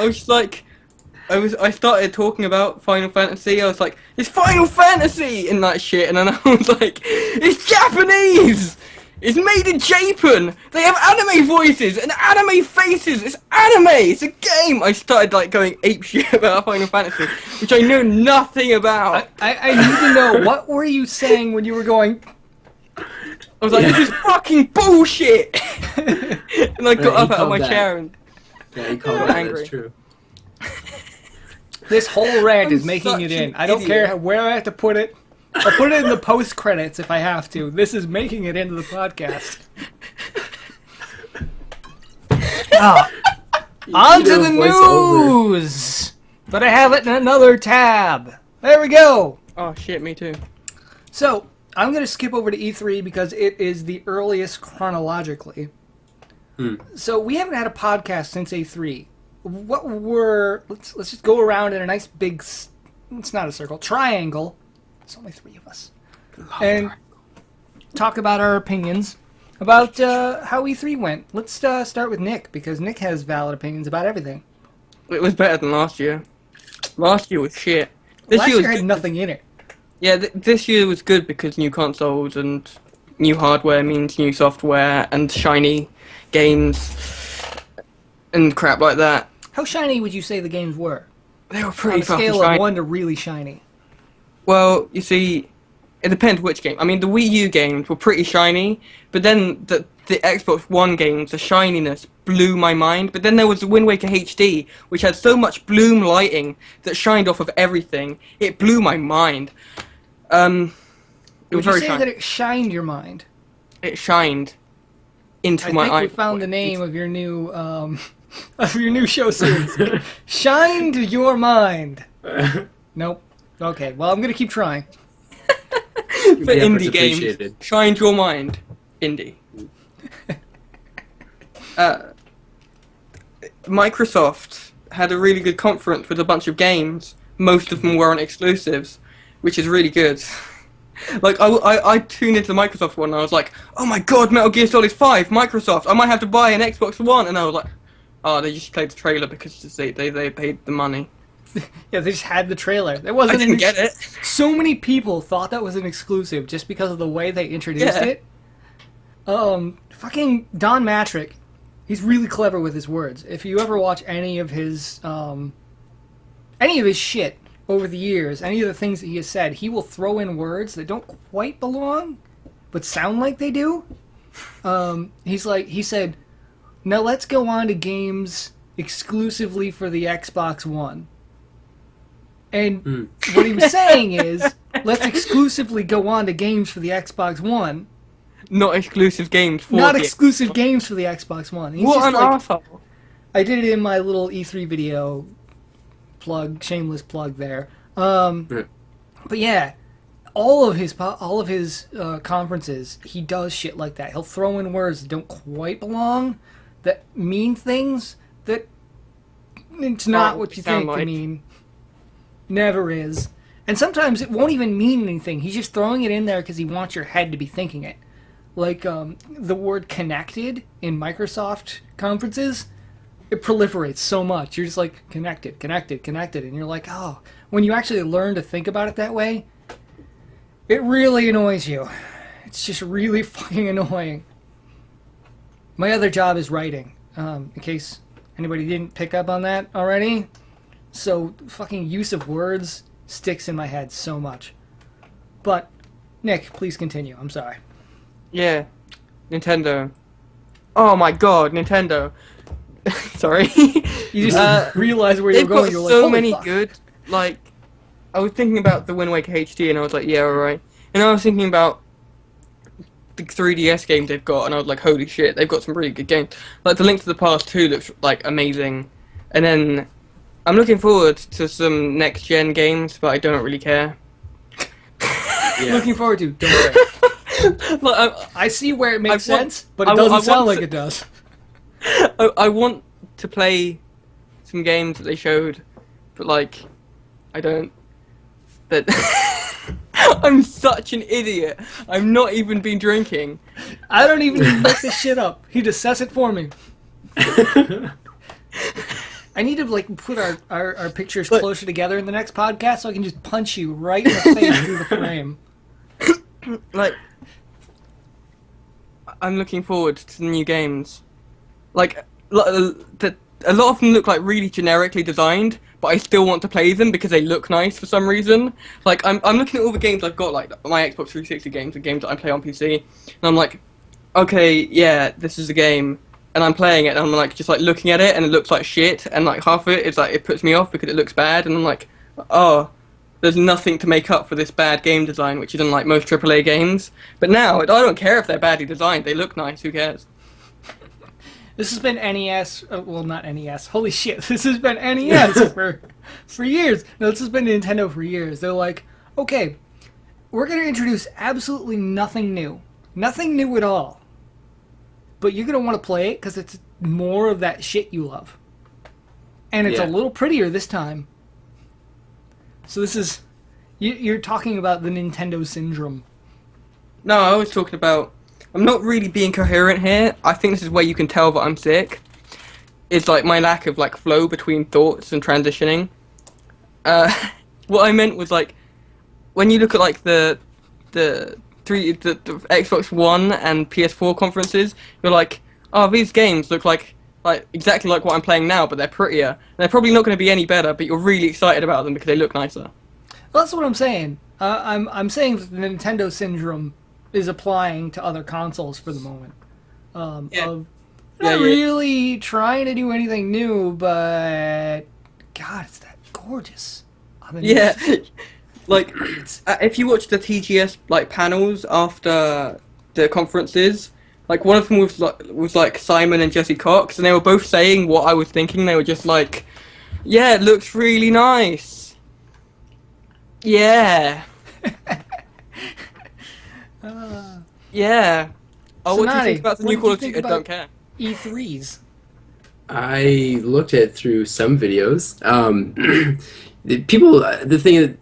I was like, I started talking about Final Fantasy. I was like, it's Final Fantasy and that shit, and then I was like, it's Japanese. It's made in Japan. They have anime voices and anime faces. It's anime. It's a game. I started like going apeshit about Final Fantasy, which I know nothing about. I need to know, what were you saying when you were going? I was like, this is fucking bullshit. And I got up out of my chair and he called that. angry. That's true. This whole rant is I'm making such it in. an I don't idiot. care where I have to put it. I'll put it in the post credits if I have to. This is making it into the podcast. On to the news! But I have it in another tab. There we go. Oh shit, me too. So, I'm going to skip over to E3 because it is the earliest chronologically. So, we haven't had a podcast since E3. Let's just go around in a nice big, it's not a circle, triangle. There's only 3 of us. And talk about our opinions about how E3 went. Let's start with Nick, because Nick has valid opinions about everything. It was better than last year. Last year was shit. This Last year was year had good. nothing in it. Yeah, this year was good because new consoles and new hardware means new software and shiny games and crap like that. How shiny would you say the games were? They were On pretty a fucking scale shiny. of 1 to really shiny. Well, you see, it depends which game. I mean, the Wii U games were pretty shiny, but then the Xbox One games, the shininess blew my mind. But then there was the Wind Waker HD, which had so much bloom lighting that shined off of everything. It blew my mind. It was Would you very say shiny. that it shined your mind? It shined into I my think eye. we found the name of your new of your new show series. Shine to your mind. Nope. Okay, well, I'm gonna keep trying. For The effort's indie games, appreciated. shined your mind. Indie. Microsoft had a really good conference with a bunch of games. Most of them weren't exclusives, which is really good. Like, I tuned into the Microsoft one and I was like, oh my god, Metal Gear Solid 5, Microsoft, I might have to buy an Xbox One. And I was like, oh, they just played the trailer because they paid the money. Yeah, they just had the trailer. There I wasn't. didn't get it. So many people thought that was an exclusive just because of the way they introduced Yeah. it. Fucking Don Matrick, he's really clever with his words. If you ever watch any of his shit over the years, any of the things that he has said, he will throw in words that don't quite belong, but sound like they do. He said, now let's go on to games exclusively for the Xbox One. And what he was saying is, let's exclusively go on to games for the Xbox One. Not exclusive games for Not the exclusive games for the Xbox One. He's What just an like, arsehole. I did it in my little E3 video plug, shameless plug there. But yeah, all of his conferences, he does shit like that. He'll throw in words that don't quite belong, that mean things that it's not what you think they mean. Never is. And sometimes it won't even mean anything. He's just throwing it in there because he wants your head to be thinking it. Like the word connected in Microsoft conferences, it proliferates so much. You're just like, connected, connected, connected. And you're like, oh, when you actually learn to think about it that way, it really annoys you. It's just really fucking annoying. My other job is writing, in case anybody didn't pick up on that already. So fucking use of words sticks in my head so much. But, Nick, please continue. I'm sorry. Yeah, Nintendo. Oh my god, Nintendo. Sorry. You just realize where you're They've going. got You're like, so holy many fuck. good, like, I was thinking about the Wind Waker HD and I was like, yeah, alright. And I was thinking about the 3DS games they've got and I was like, holy shit, they've got some really good games. Like, the Link to the Past 2 looks, like, amazing. And then, I'm looking forward to some next-gen games, but I don't really care. Yeah. Looking forward to. Don't worry. Like, I see where it makes I want- sense, but I it want- doesn't I sound want like to- it does. I want to play some games that they showed, but like, I don't. That I'm such an idiot. I've not even been drinking. I don't even make this shit up. He just says it for me. I need to like put our pictures But- closer together in the next podcast so I can just punch you right in the face through the frame. Like, I'm looking forward to the new games. Like, a lot of them look like really generically designed, but I still want to play them because they look nice for some reason. Like, I'm looking at all the games I've got, like my Xbox 360 games, the games that I play on PC, and I'm like, okay, yeah, this is a game, and I'm playing it, and I'm like just like looking at it, and it looks like shit, and like half of it is like it puts me off because it looks bad, and I'm like, oh, there's nothing to make up for this bad game design, which is in like most AAA games. But now I don't care if they're badly designed; they look nice. Who cares? This has been NES. Well, not NES. Holy shit! This has been NES for years. No, this has been Nintendo for years. They're like, okay, we're gonna introduce absolutely nothing new at all. But you're gonna want to play it because it's more of that shit you love, and it's a little prettier this time. So this is, you're talking about the Nintendo syndrome. No, I was talking about. I'm not really being coherent here. I think this is where you can tell that I'm sick. It's like my lack of like flow between thoughts and transitioning. What I meant was like when you look at like the Xbox One and PS4 conferences, you're like, oh, these games look like exactly like what I'm playing now, but they're prettier. And they're probably not going to be any better, but you're really excited about them because they look nicer. Well, that's what I'm saying. I'm saying that the Nintendo syndrome is applying to other consoles for the moment. Of not really trying to do anything new, but God, it's that gorgeous. Yeah, like if you watch the TGS like panels after the conferences, like one of them was like Simon and Jesse Cox, and they were both saying what I was thinking. They were just like, "Yeah, it looks really nice." Yeah. Yeah. Oh, what do you think about the new Call of Duty? I don't care. E3s. I looked at through some videos. The thing is,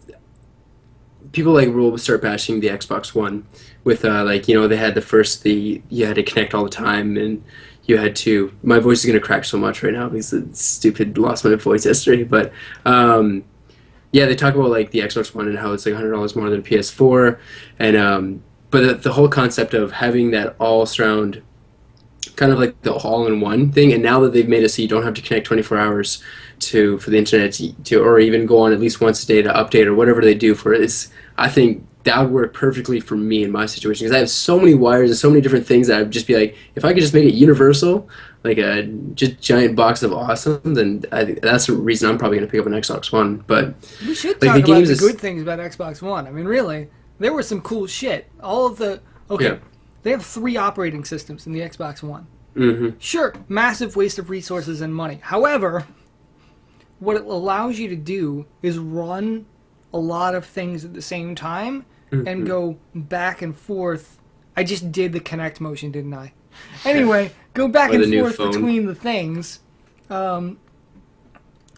people like will start bashing the Xbox One with like, you know, they had you had to connect all the time, and you had to. My voice is gonna crack so much right now because it's stupid lost my voice yesterday. But yeah, they talk about like the Xbox One and how it's like $100 more than a PS4, and but the whole concept of having that all surround, kind of like the all-in-one thing, and now that they've made it so you don't have to connect 24 hours for the internet to or even go on at least once a day to update or whatever they do for it, I think that would work perfectly for me in my situation because I have so many wires and so many different things that I'd just be like, if I could just make it universal, like a just giant box of awesome, then that's the reason I'm probably going to pick up an Xbox One. But we should like, talk about the good things about Xbox One. I mean, really, there was some cool shit. All of the they have 3 operating systems in the Xbox One. Mm-hmm. Sure, massive waste of resources and money. However, what it allows you to do is run a lot of things at the same time and go back and forth. I just did the Kinect motion, didn't I? Anyway, go back and forth between the things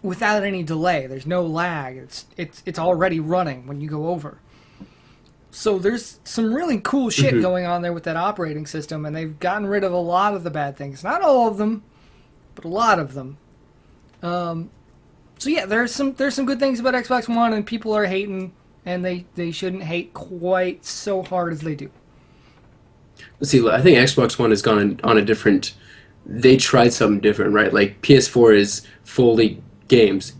without any delay. There's no lag. It's already running when you go over. So there's some really cool shit going on there with that operating system, and they've gotten rid of a lot of the bad things. Not all of them, but a lot of them. So yeah, there's some good things about Xbox One, and people are hating, and they shouldn't hate quite so hard as they do. See, I think Xbox One has gone on a different. They tried something different, right? Like PS4 is fully games,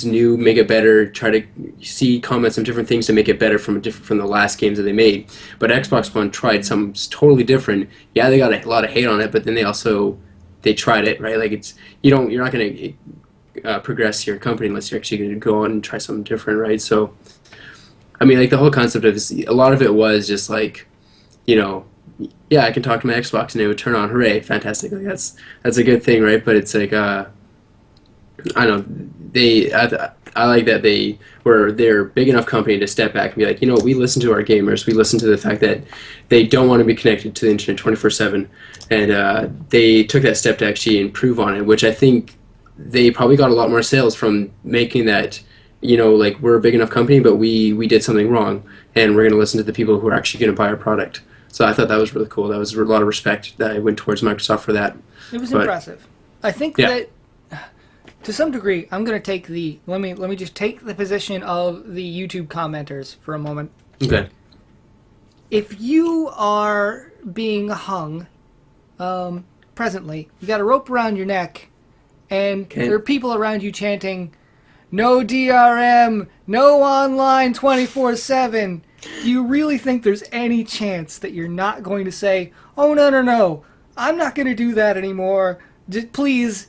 new, make it better. Try to see comments on different things to make it better from the last games that they made. But Xbox One tried something totally different. Yeah, they got a lot of hate on it, but then they tried it, right? Like you're not going to progress your company unless you're actually going to go on and try something different, right? So, I mean, like the whole concept of this, a lot of it was just like, you know, yeah, I can talk to my Xbox and it would turn on. Hooray, fantastic! Like that's a good thing, right? But it's like, I don't know. I like that they're a big enough company to step back and be like, you know, we listen to our gamers. We listen to the fact that they don't want to be connected to the internet 24/7, and they took that step to actually improve on it, which I think they probably got a lot more sales from making that. You know, like we're a big enough company, but we did something wrong, and we're going to listen to the people who are actually going to buy our product. So I thought that was really cool. That was a lot of respect that I went towards Microsoft for that. It was impressive. I think that To some degree, I'm gonna take the let me just take the position of the YouTube commenters for a moment. Okay. If you are being hung, presently, you got a rope around your neck, and there are people around you chanting, "No DRM, no online 24/7." Do you really think there's any chance that you're not going to say, "Oh no, I'm not going to do that anymore. Just please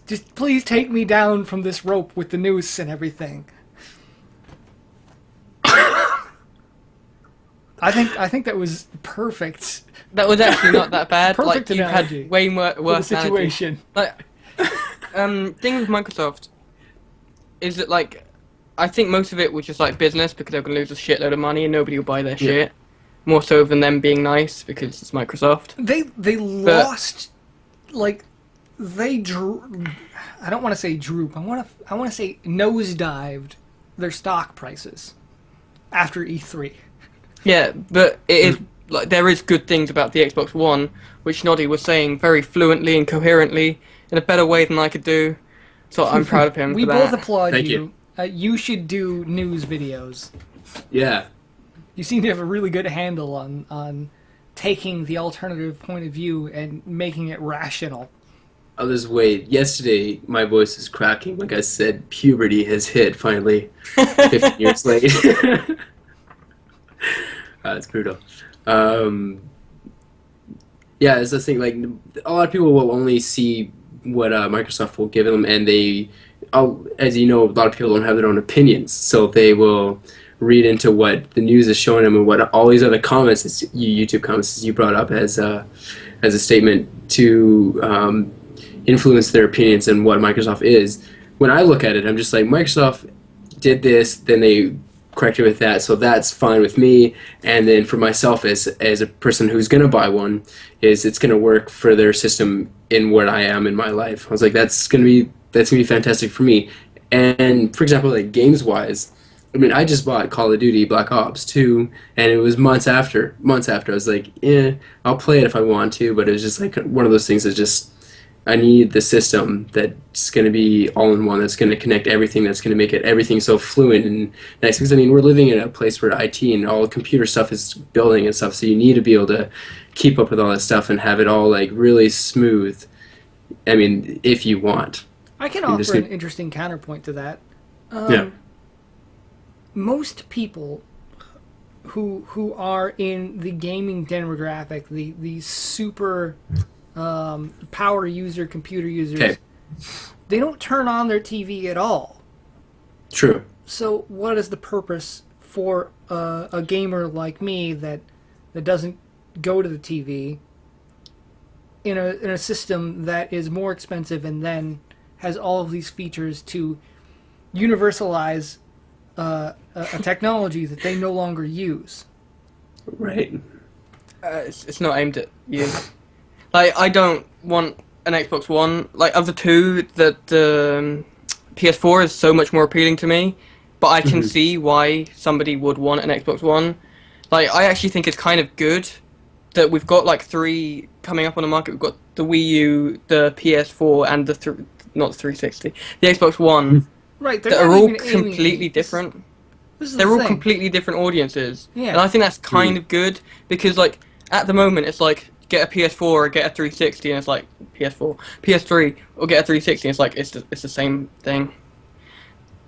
take me down from this rope with the noose and everything"? I think that was perfect. That was actually not that bad. Perfect like, you analogy had way more for the worse situation. Like, thing with Microsoft is that, like, I think most of it was just like business because they're gonna lose a shitload of money and nobody will buy their shit. More so than them being nice because it's Microsoft. They lost, like, they drew. I don't want to say droop. I want to say nosedived their stock prices after E3. Yeah, but it is like there is good things about the Xbox One, which Noddy was saying very fluently and coherently in a better way than I could do. So I'm proud of him. We for both that. applaud Thank you. You should do news videos. Yeah. You seem to have a really good handle on taking the alternative point of view and making it rational. Oh, this wait. Yesterday, my voice is cracking. Like I said, puberty has hit finally. 15 years late. It's brutal. Yeah, it's the thing. Like a lot of people will only see what Microsoft will give them, and as you know, a lot of people don't have their own opinions, so they will read into what the news is showing them and what all these other comments, YouTube comments, you brought up as a statement to influence their opinions and what Microsoft is. When I look at it, I'm just like, Microsoft did this, then they corrected with that, so that's fine with me. And then for myself as a person who's going to buy one, it's going to work for their system in what I am in my life. I was like, that's going to be fantastic for me. And for example, like games wise, I mean, I just bought Call of Duty Black Ops 2, and it was months after. I was like, I'll play it if I want to, but it was just like one of those things that just, I need the system that's going to be all-in-one, that's going to connect everything, that's going to make everything so fluent and nice. Because, I mean, we're living in a place where IT and all computer stuff is building and stuff, so you need to be able to keep up with all that stuff and have it all, like, really smooth, I mean, if you want. I can offer an interesting counterpoint to that. Yeah. Most people who are in the gaming demographic, the super power user, computer users, they don't turn on their TV at all. True. So what is the purpose for a gamer like me that doesn't go to the TV in a system that is more expensive and then has all of these features to universalize a technology that they no longer use? Right. It's not aimed at you. Like, I don't want an Xbox One. Like, of the two, the PS4 is so much more appealing to me, but I can see why somebody would want an Xbox One. Like, I actually think it's kind of good that we've got, like, 3 coming up on the market. We've got the Wii U, the PS4, and not the 360, the Xbox One. Right, that are all completely different. They're all completely different audiences. Yeah. And I think that's kind of good, because, like, at the moment, it's like, get a PS4 or get a 360, and it's like, PS4, PS3, or get a 360, and it's like, it's the same thing.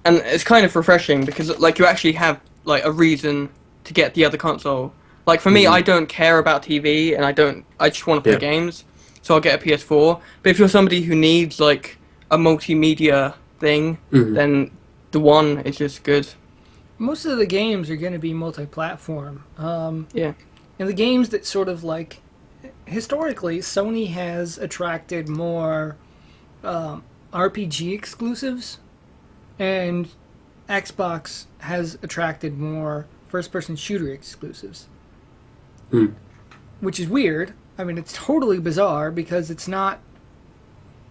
And it's kind of refreshing, because, like, you actually have, like, a reason to get the other console. Like, for me, I don't care about TV, and I just want to play games, so I'll get a PS4. But if you're somebody who needs, like, a multimedia thing, then the One is just good. Most of the games are going to be multi-platform. Yeah. And the games that sort of, like, historically, Sony has attracted more RPG exclusives, and Xbox has attracted more first-person shooter exclusives. Which is weird. I mean, it's totally bizarre because it's not...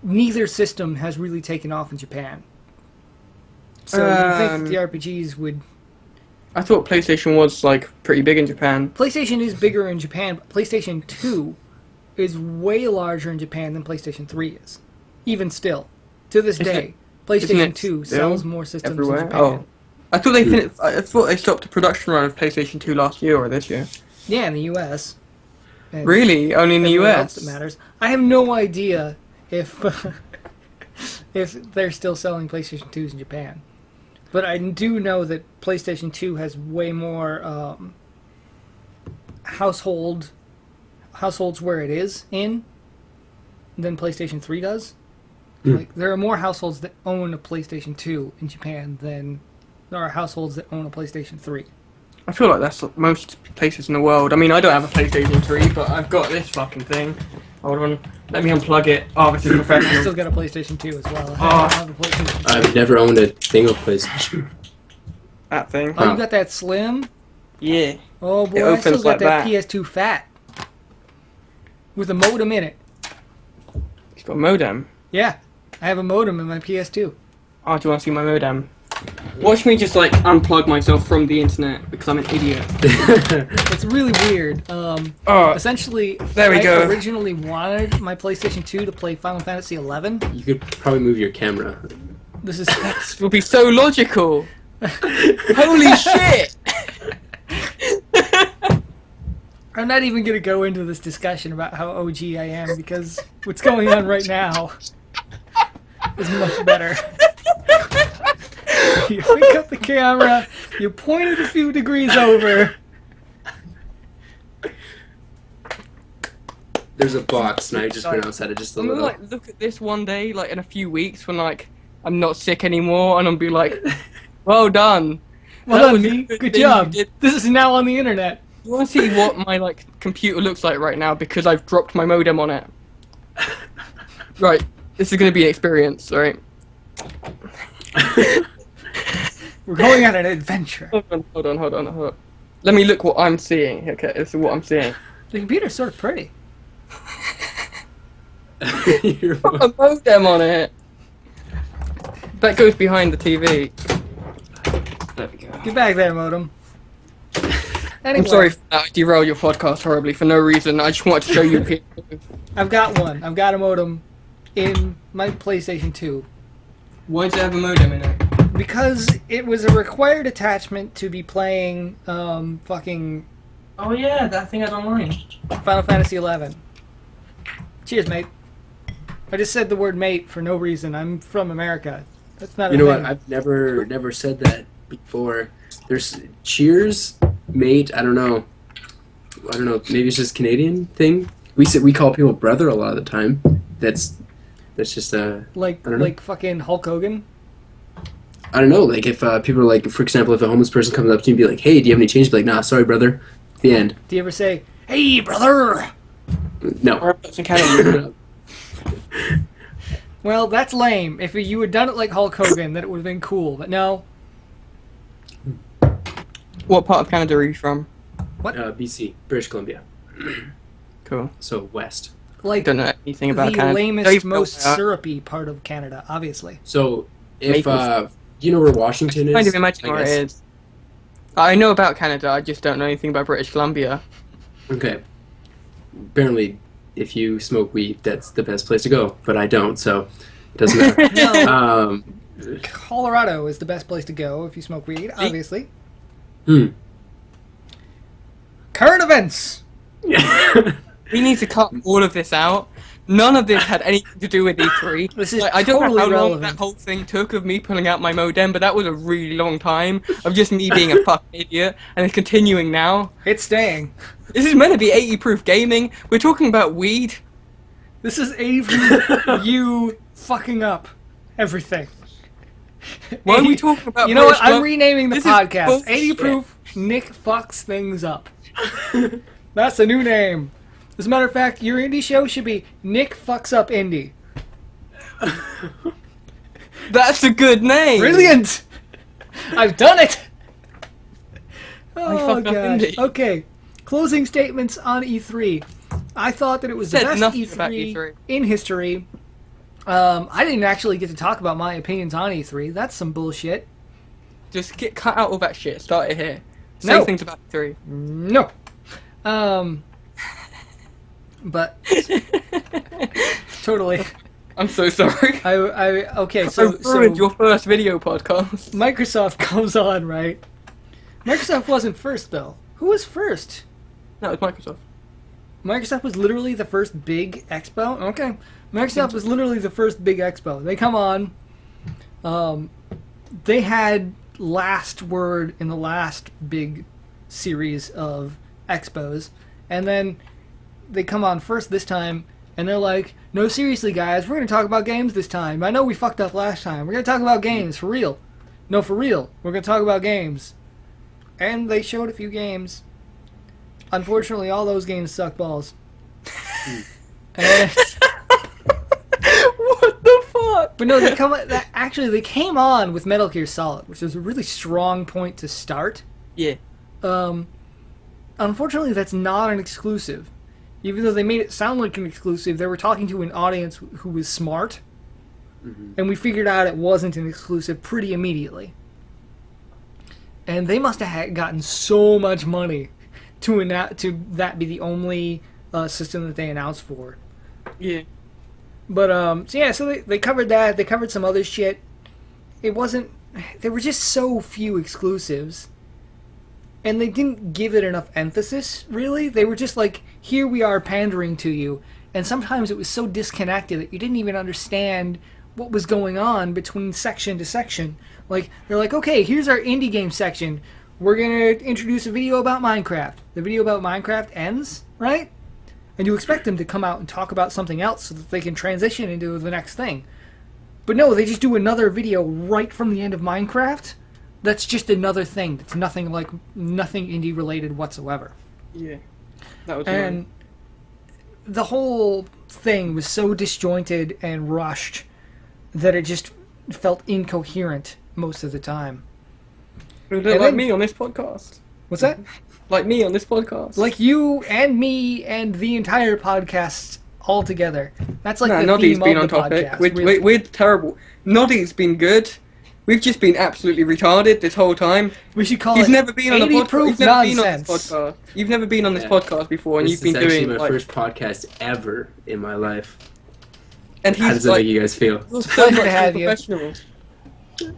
Neither system has really taken off in Japan. So you think that the RPGs would... I thought PlayStation was, like, pretty big in Japan. PlayStation is bigger in Japan, but PlayStation 2 is way larger in Japan than PlayStation 3 is. Even still. To this day. PlayStation it 2 still sells more systems everywhere? in Japan. Oh, I thought they finished. I thought they stopped the production run of PlayStation 2 last year or this year. Yeah, in the US. And Really? Only in the everywhere US? else that matters. I have no idea if if they're still selling PlayStation 2s in Japan. But I do know that PlayStation 2 has way more households where it is in than PlayStation 3 does. Like, there are more households that own a PlayStation 2 in Japan than there are households that own a PlayStation 3. I feel like that's most places in the world. I mean, I don't have a PlayStation 3, but I've got this fucking thing. Hold on. Let me unplug it. Oh, this is I professional. still got a PlayStation 2 as well. Oh. I have a PlayStation 2. I've never owned a single PlayStation. That thing. Oh, you got that Slim? Yeah. Oh It boy, I still opens got like that that. PS2 Fat. With a modem in it. It's got a modem. Yeah, I have a modem in my PS2. Oh, do you want to see my modem? Watch me just like unplug myself from the internet because I'm an idiot. It's really weird. Oh, Essentially, there we I go. originally wanted my PlayStation 2 to play Final Fantasy 11. You could probably move your camera. This is this would be so logical. Holy shit! I'm not even going to go into this discussion about how OG I am because what's going on right now is much better. You pick up the camera, you point it a few degrees over. There's a box, and I just went outside it just a I'm gonna little. like look at this one day, like in a few weeks, when like I'm not sick anymore, and I'll be like, "Well done, Well That done, was a me. good Good thing job. you did." This is now on the internet. You want to see what my like computer looks like right now because I've dropped my modem on it. Right, this is gonna be an experience, alright? We're going on an adventure. Hold on. Let me look what I'm seeing. Okay, this is what I'm seeing. The computer's sort of pretty. A modem on it. That goes behind the TV. There we go. Get back there, modem. Anyway, I'm sorry for that. I derailed your podcast horribly for no reason. I just wanted to show you. I've got one. I've got a modem in my PlayStation 2 Why does it have a modem in it? because it was a required attachment to be playing fucking Oh yeah, that thing had online. Final Fantasy 11. Cheers, mate. I just said the word mate for no reason. I'm from America. That's not You a know thing. what? I've never said that before. There's cheers, mate. I don't know. Maybe it's just a Canadian thing. We call people brother a lot of the time. That's just Like I don't know. like fucking Hulk Hogan. I don't know. Like if people are like, for example, if a homeless person comes up to you and be like, "Hey, do you have any change?" Be like, "Nah, sorry, brother." The end. Do you ever say, "Hey, brother"? No. In Canada. Well, that's lame. If you had done it like Hulk Hogan, then it would have been cool. But no. What part of Canada are you from? BC, British Columbia. Cool. So west. Like Don't know anything about the Canada. Don't lamest, even know most where- syrupy part of Canada, obviously. So if Maple. you know where Washington is, Kind of imagine I where guess. it is. I know about Canada. I just don't know anything about British Columbia. Okay. Apparently, if you smoke weed, that's the best place to go. But I don't, so it doesn't matter. No, Colorado is the best place to go if you smoke weed, obviously. Current events! We need to cut all of this out. None of this had anything to do with E3. This is Like, I don't know totally how long relevant. that whole thing took of me pulling out my modem, but that was a really long time of just me being a fucking idiot, and it's continuing now. It's staying. This is meant to be 80 proof gaming. We're talking about weed. This is 80 proof you fucking up everything. Why are we talking about You know what? British I'm Columbia? renaming the This is podcast bullshit. 80 proof Nick fucks things up. That's the new name. As a matter of fact, your indie show should be Nick fucks up indie. That's a good name. Brilliant! I've done it! I Oh fucked up gosh. indie. Okay. Closing statements on E3. I thought that it was the Said best nothing E3, about E3. in history. I didn't actually get to talk about my opinions on E3. That's some bullshit. Just cut out all that shit. Start it here. Say No. things about E3. No. But totally. I'm so sorry. Okay, I so ruined your first video podcast. Microsoft comes on, right? Microsoft wasn't first though. Who was first? No, it's Microsoft. Microsoft was literally the first big expo. Okay, Microsoft was literally the first big expo. They come on. They had last word in the last big series of expos, and then they come on first this time, and they're like, "No, seriously, guys, we're going to talk about games this time. I know we fucked up last time. We're going to talk about games for real. No, for real. We're going to talk about games." And they showed a few games. Unfortunately, all those games suck balls. And, What the fuck? but no, they came on with Metal Gear Solid, which is a really strong point to start. Yeah. Unfortunately, that's not an exclusive. Even though they made it sound like an exclusive, they were talking to an audience who was smart, and we figured out it wasn't an exclusive pretty immediately. And they must have gotten so much money to that be the only system that they announced for. Yeah. But so they covered that. They covered some other shit. It wasn't. There were just so few exclusives, and they didn't give it enough emphasis. Really, they were just like, "Here we are pandering to you," and sometimes it was so disconnected that you didn't even understand what was going on between section to section. Like, they're like, "Okay, here's our indie game section. We're gonna introduce a video about Minecraft." The video about Minecraft ends, right? And you expect them to come out and talk about something else so that they can transition into the next thing. But no, they just do another video right from the end of Minecraft. That's just another thing. That's nothing indie related whatsoever. Yeah. That was And annoying. the whole thing was so disjointed and rushed that it just felt incoherent most of the time. It was a bit and like then- me on this podcast. What's that? Like me on this podcast. Like you and me and the entire podcast all together. That's like no, the Noddy's theme been of on the topic. podcast. We're terrible. Noddy's been good. We've just been absolutely retarded this whole time. We should call He's it never been on a 80 podcast. proof He's never been on nonsense. this podcast. You've never been on this Yeah. podcast before, and This you've been is actually doing my like, first podcast ever in my life. and How does he's it like make you guys feel? so Pleasure much to have you. professional.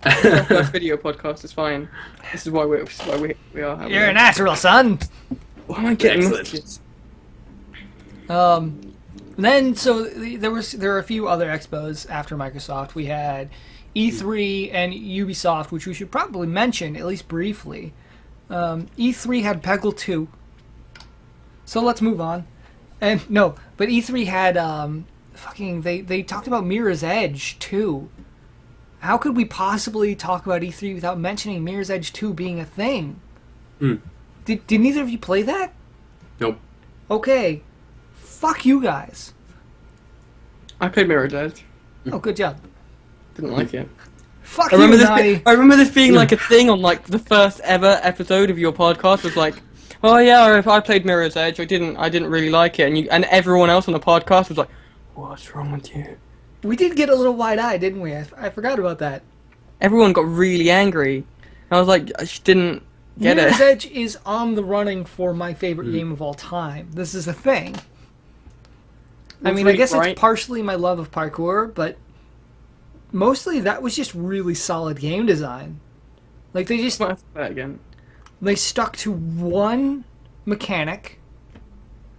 Our first video podcast is fine. This is why we are. how we You're are. a natural, son. Why am I getting Excellent. messages? Then there were a few other expos after Microsoft. We had E3 and Ubisoft, which we should probably mention at least briefly. E3 had Peggle 2. So let's move on. And no, but E3 had they talked about Mirror's Edge 2. How could we possibly talk about E3 without mentioning Mirror's Edge 2 being a thing? Did neither of you play that? Nope. Okay. Fuck you guys. I played Mirror's Edge. Oh, good job. Didn't like it. Fuck I remember you, this. Naughty. I remember this being like a thing on like the first ever episode of your podcast. Was like, oh yeah, if I played Mirror's Edge, I didn't really like it, and everyone else on the podcast was like, what's wrong with you? We did get a little wide-eyed, didn't we? I forgot about that. Everyone got really angry. I was like, I just didn't get Mirror's it. Edge is on the running for my favorite game of all time. This is a thing. I mean, I really guess bright. it's partially my love of parkour, but mostly that was just really solid game design. Like, Might have to play it again. they stuck to one mechanic,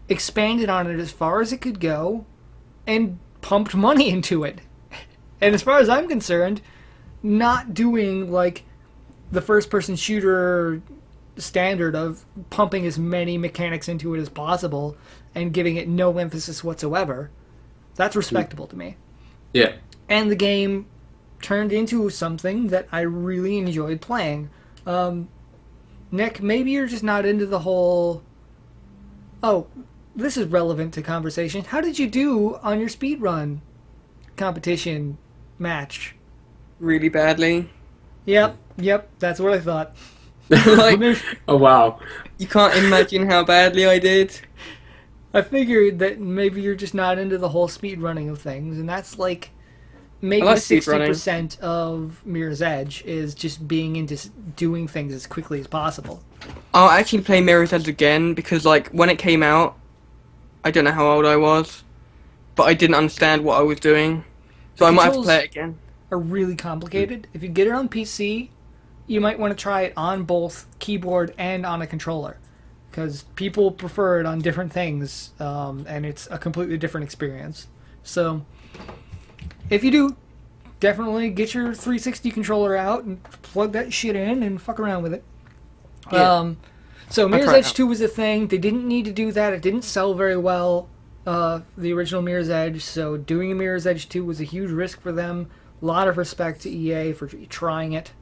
expanded on it as far as it could go, and pumped money into it. And as far as I'm concerned, not doing like the first-person shooter standard of pumping as many mechanics into it as possible and giving it no emphasis whatsoever. That's respectable to me. Yeah. And the game turned into something that I really enjoyed playing. Nick, maybe you're just not into the whole... Oh, this is relevant to conversation. How did you do on your speedrun competition match? Really badly. Yep, that's what I thought. Like, Oh wow. you can't imagine how badly I did. I figured that maybe you're just not into the whole speedrunning of things, and that's like maybe I like 60% of Mirror's Edge is just being into doing things as quickly as possible. I'll actually play Mirror's Edge again because, like, when it came out, I don't know how old I was, but I didn't understand what I was doing. So I might have to play it again. Are really complicated. If you get it on PC, you might want to try it on both keyboard and on a controller, because people prefer it on different things, and it's a completely different experience. So, if you do, definitely get your 360 controller out and plug that shit in and fuck around with it. Yeah. So Mirror's Edge 2 was a thing. They didn't need to do that. It didn't sell very well, the original Mirror's Edge, so doing a Mirror's Edge 2 was a huge risk for them. A lot of respect to EA for trying it.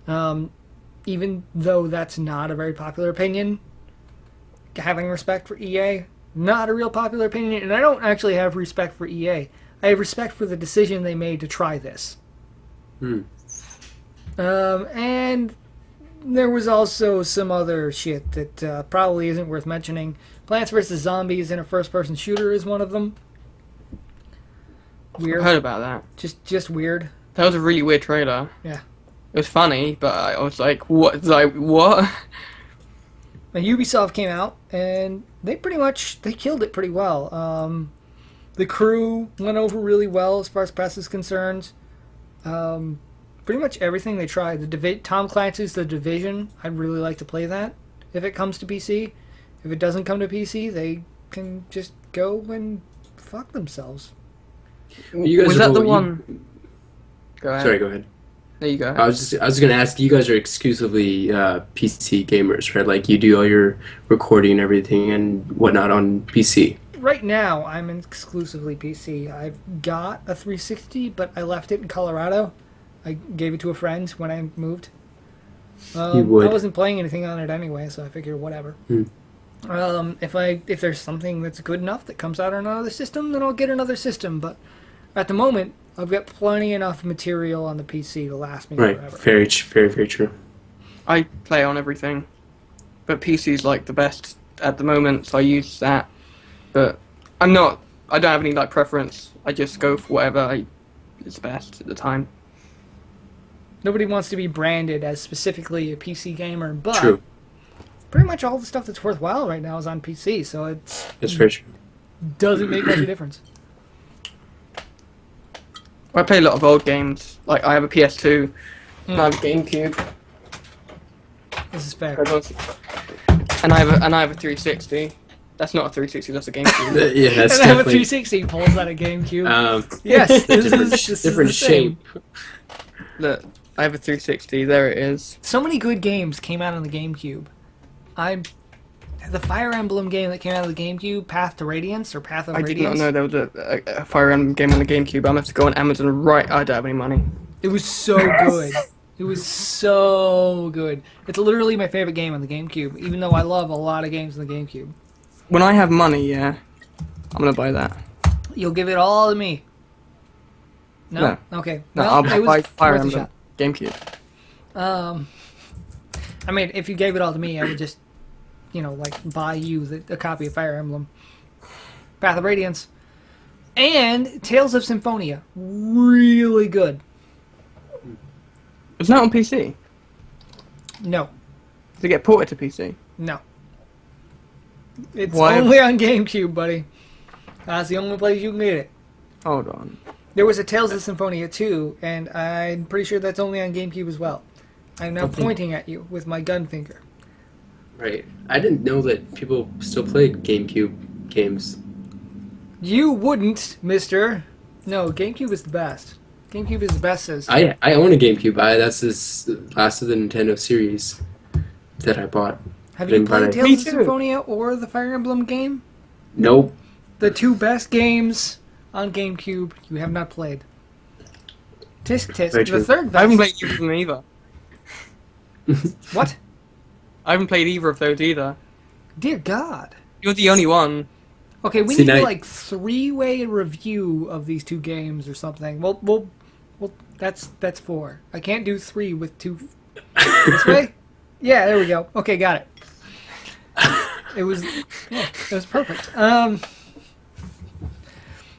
Even though that's not a very popular opinion, having respect for EA, not a real popular opinion, and I don't actually have respect for EA. I have respect for the decision they made to try this. And there was also some other shit that probably isn't worth mentioning. Plants vs. Zombies in a first-person shooter is one of them. Weird. I heard about that. Just weird. That was a really weird trailer. Yeah. It was funny, but I was like, what? Like, what? Now, Ubisoft came out, and they killed it pretty well. The crew went over really well as far as press is concerned. Pretty much everything they tried. Tom Clancy's The Division, I'd really like to play that if it comes to PC. If it doesn't come to PC, they can just go and fuck themselves. You guys was that the one? Go ahead. Sorry, go ahead. There you go. I was going to ask, you guys are exclusively PC gamers, right? Like, you do all your recording and everything and whatnot on PC. Right now, I'm exclusively PC. I've got a 360, but I left it in Colorado. I gave it to a friend when I moved. You would. I wasn't playing anything on it anyway, so I figured whatever. If there's something that's good enough that comes out on another system, then I'll get another system. But at the moment, I've got plenty enough material on the PC to last me forever. Right, very, very true. I play on everything, but PC's like the best at the moment, so I use that. But I don't have any like preference. I just go for whatever is best at the time. Nobody wants to be branded as specifically a PC gamer, but True. pretty much all the stuff that's worthwhile right now is on PC, so That's very true. doesn't make much of a difference. I play a lot of old games. Like I have a PS2, and I have a GameCube, This is fair. and I have a 360. That's not a 360. That's a GameCube. Yeah, that's And I have a definitely 360 pulls out a GameCube. yes, this is different the same. shape. Look, I have a 360. There it is. So many good games came out on the GameCube. The Fire Emblem game that came out of the GameCube, Path to Radiance or Path of I Radiance. did not know there was a Fire Emblem game on the GameCube. I'm gonna have to go on Amazon right. I don't have any money. It was so good. It was so good. It's literally my favorite game on the GameCube, even though I love a lot of games on the GameCube. When I have money, yeah, I'm gonna buy that. You'll give it all to me. No? No. Okay. No, Well, I'll it was buy Fire worth a Emblem shot. GameCube. I mean, if you gave it all to me, I would just, like buy you a copy of Fire Emblem. Path of Radiance. And Tales of Symphonia. Really good. It's not on PC. No. Does it get ported to PC? No. It's Why? only on GameCube, buddy. That's the only place you can get it. Hold on. There was a Tales of Symphonia 2, and I'm pretty sure that's only on GameCube as well. I'm now pointing at you with my gun finger. Right. I didn't know that people still played GameCube games. You wouldn't, mister. No, GameCube is the best. GameCube is the best, says. I own a GameCube. That's this last of the Nintendo series that I bought. Have you played Me Tales of too. Symphonia or the Fire Emblem game? Nope. The two best games on GameCube you have not played. Tisk tisk. Very The true. third best. I haven't played either of them either. What? I haven't played either of those either. Dear God. You're the only one. Okay, we See, need now- like three-way review of these two games or something. Well, that's four. I can't do three with two. This way? Yeah, there we go. Okay, got it. It was perfect.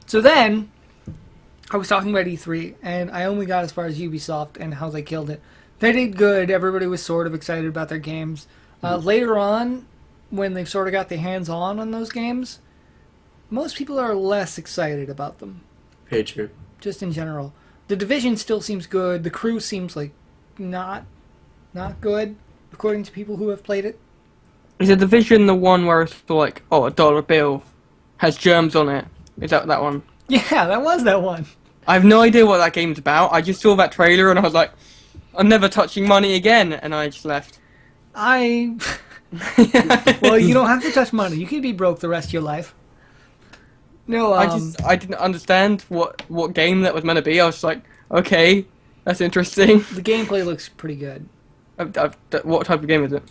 So then, I was talking about E3, and I only got as far as Ubisoft and how they killed it. They did good. Everybody was sort of excited about their games. Later on, when they sort of got their hands on those games, most people are less excited about them. Very true. just in general. The Division still seems good. The Crew seems like not good, according to people who have played it. Is the Division the one where it's like, oh, a dollar bill has germs on it? Is that one? Yeah, that was that one. I have no idea what that game's about. I just saw that trailer and I was like, I'm never touching money again, and I just left. Well, you don't have to touch money. You can be broke the rest of your life. No, I didn't understand what game that was meant to be. I was just like, okay, that's interesting. The gameplay looks pretty good. What type of game is it?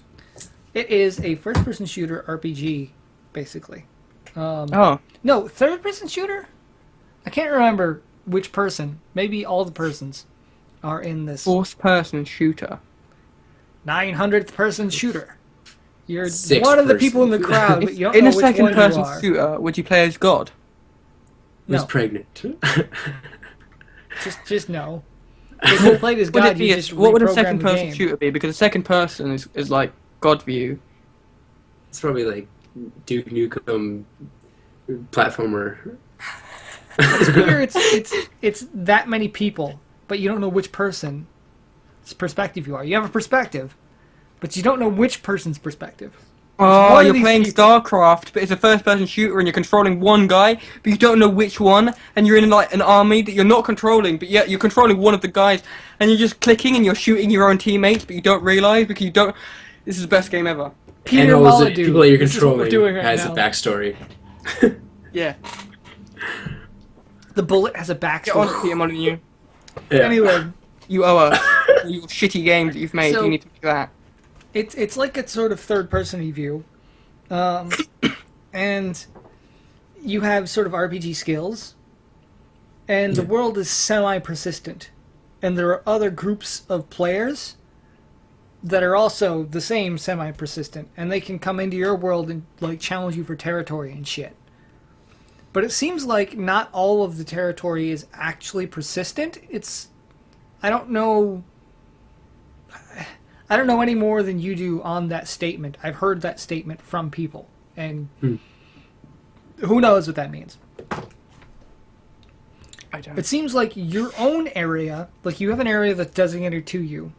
It is a first-person shooter RPG, basically. Oh. No, third-person shooter? I can't remember which person. Maybe all the persons are in this. Fourth-person shooter. 900th person shooter. You're Sixth one of the person. people in the crowd, but you don't In know a which one you second-person are. shooter, would you play as God? Who's No. pregnant? Just no. If you played as Would God, it be you a- just what would a reprogram the second-person game. shooter be? Because a second person is like God view. It's probably like Duke Nukem platformer. It's bigger. It's that many people, but you don't know which person's perspective you are. You have a perspective, but you don't know which person's perspective. Oh, one of you're these playing people. StarCraft, but it's a first-person shooter, and you're controlling one guy, but you don't know which one, and you're in like an army that you're not controlling, but yet you're controlling one of the guys, and you're just clicking and you're shooting your own teammates, but you don't realize because you don't. This is the best game ever. Peter and all the Molyneux. people that you're This is what we're controlling doing right has now. a backstory. Yeah. The bullet has a Get on, backstory. Peter Molyneux. Yeah. Anyway, You owe us. Your shitty games that you've made. So- You need to make that. it's like a sort of third-person view, and you have sort of RPG skills, and the world is semi-persistent, and there are other groups of players that are also the same semi-persistent, and they can come into your world and like challenge you for territory and shit. But it seems like not all of the territory is actually persistent. I don't know any more than you do on that statement. I've heard that statement from people, and who knows what that means. I don't. It seems like your own area, like you have an area that's designated to you,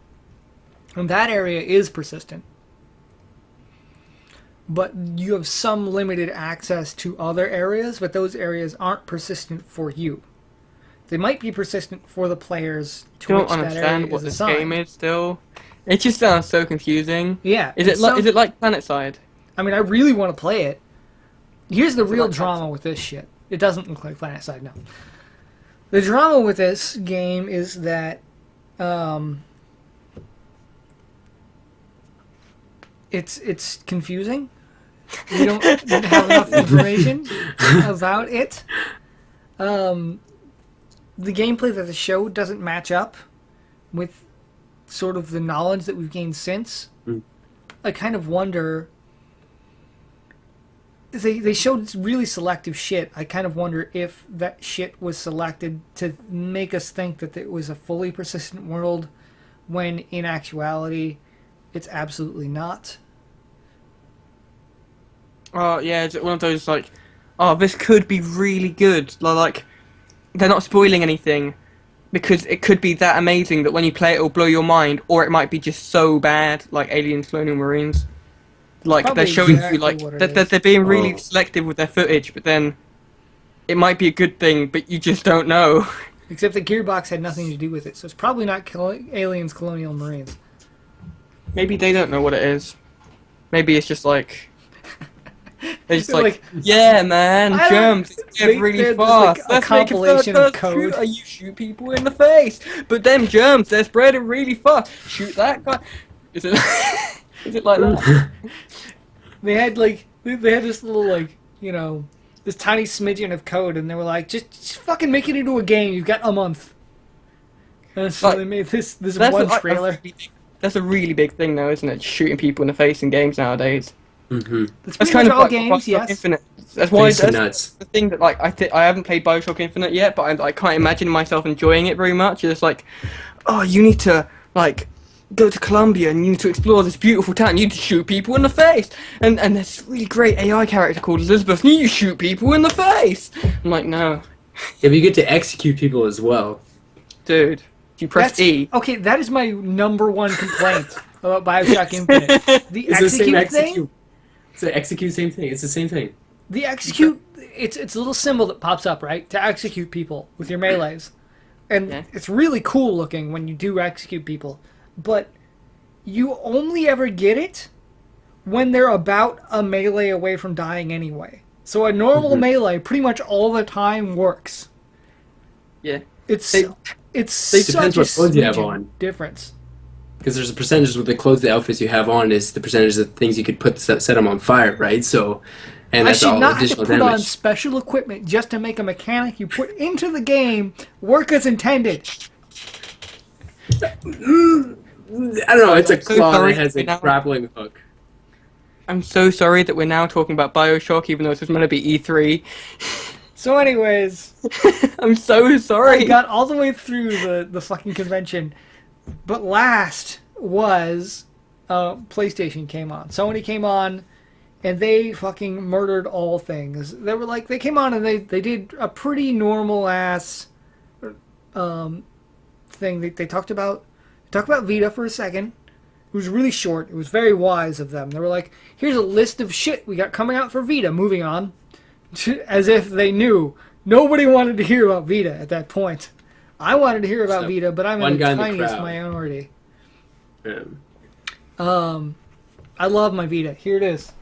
and that area is persistent. But you have some limited access to other areas, but those areas aren't persistent for you. They might be persistent for the players to don't which that area understand what is this assigned. game is still. It just sounds so confusing. Yeah. Is it like PlanetSide? I mean, I really want to play it. Here's the real like drama with this shit. It doesn't look like PlanetSide, no. The drama with this game is that it's confusing. We don't have enough information about it. The gameplay that the show doesn't match up with sort of the knowledge that we've gained since. I kind of wonder. They showed really selective shit. I kind of wonder if that shit was selected to make us think that it was a fully persistent world, when in actuality, it's absolutely not. Oh yeah, it's one of those like, oh, this could be really good. Like, they're not spoiling anything, because it could be that amazing that when you play it, it'll blow your mind, or it might be just so bad, like Aliens, Colonial Marines. Like Probably they're showing exactly you like what it that is. they're being really selective with their footage, but then it might be a good thing, but you just don't know. Except the Gearbox had nothing to do with it, so it's probably not Aliens, Colonial Marines. Maybe they don't know what it is. Maybe it's just like. They're just They're like, yeah, man, I don't- jumps, they- get really they're just like fast. a Let's make a compilation of third-person code. shooter. You shoot people in the face, but them germs, they're spreading really fast. Shoot that guy. Is it? Is it like that? They had this little this tiny smidgen of code, and they were like, just fucking make it into a game. You've got a month. And so Like, they made this That's one a trailer. that's a really big thing, though, isn't it? Shooting people in the face in games nowadays. Mm-hmm. That's That's pretty kind much of all like games, Bioshock yes. Infinite. That's why Face and that's nuts. the thing that like I haven't played Bioshock Infinite yet, but I can't imagine myself enjoying it very much. It's like, oh, you need to like go to Colombia and you need to explore this beautiful town. You need to shoot people in the face, and there's this really great AI character called Elizabeth. And you shoot people in the face. I'm like, no. Yeah, but you get to execute people as well. Dude, you press E. Okay, that is my number one complaint about Bioshock Infinite. The It's the same execute thing. execute. It's the execute same thing. It's the same thing. The execute, it's a little symbol that pops up, right, to execute people with your melees, and it's really cool looking when you do execute people. But you only ever get it when they're about a melee away from dying anyway. So a normal melee pretty much all the time works. Yeah. It's It such depends a what clothes you have smidgen on. difference. Because there's a percentage with the clothes, the outfits you have on is the percentage of things you could put set them on fire, right? So, and I that's should all not have to additional put on damage. special equipment just to make a mechanic you put into the game work as intended. I don't know. It's a so claw sorry that has a right now. grappling hook. I'm so sorry that we're now talking about Bioshock, even though this was meant to be E3. So anyways, I'm so sorry. I got all the way through the fucking convention, but last was PlayStation came on. Sony came on, and they fucking murdered all things. They were like, they came on and they did a pretty normal ass thing. They talked about Vita for a second. It was really short. It was very wise of them. They were like, here's a list of shit we got coming out for Vita. Moving on. As if they knew. Nobody wanted to hear about Vita at that point. I wanted to hear about Vita, but I'm one in the guy in the tiniest crowd. minority. Yeah. I love my Vita. Here it is.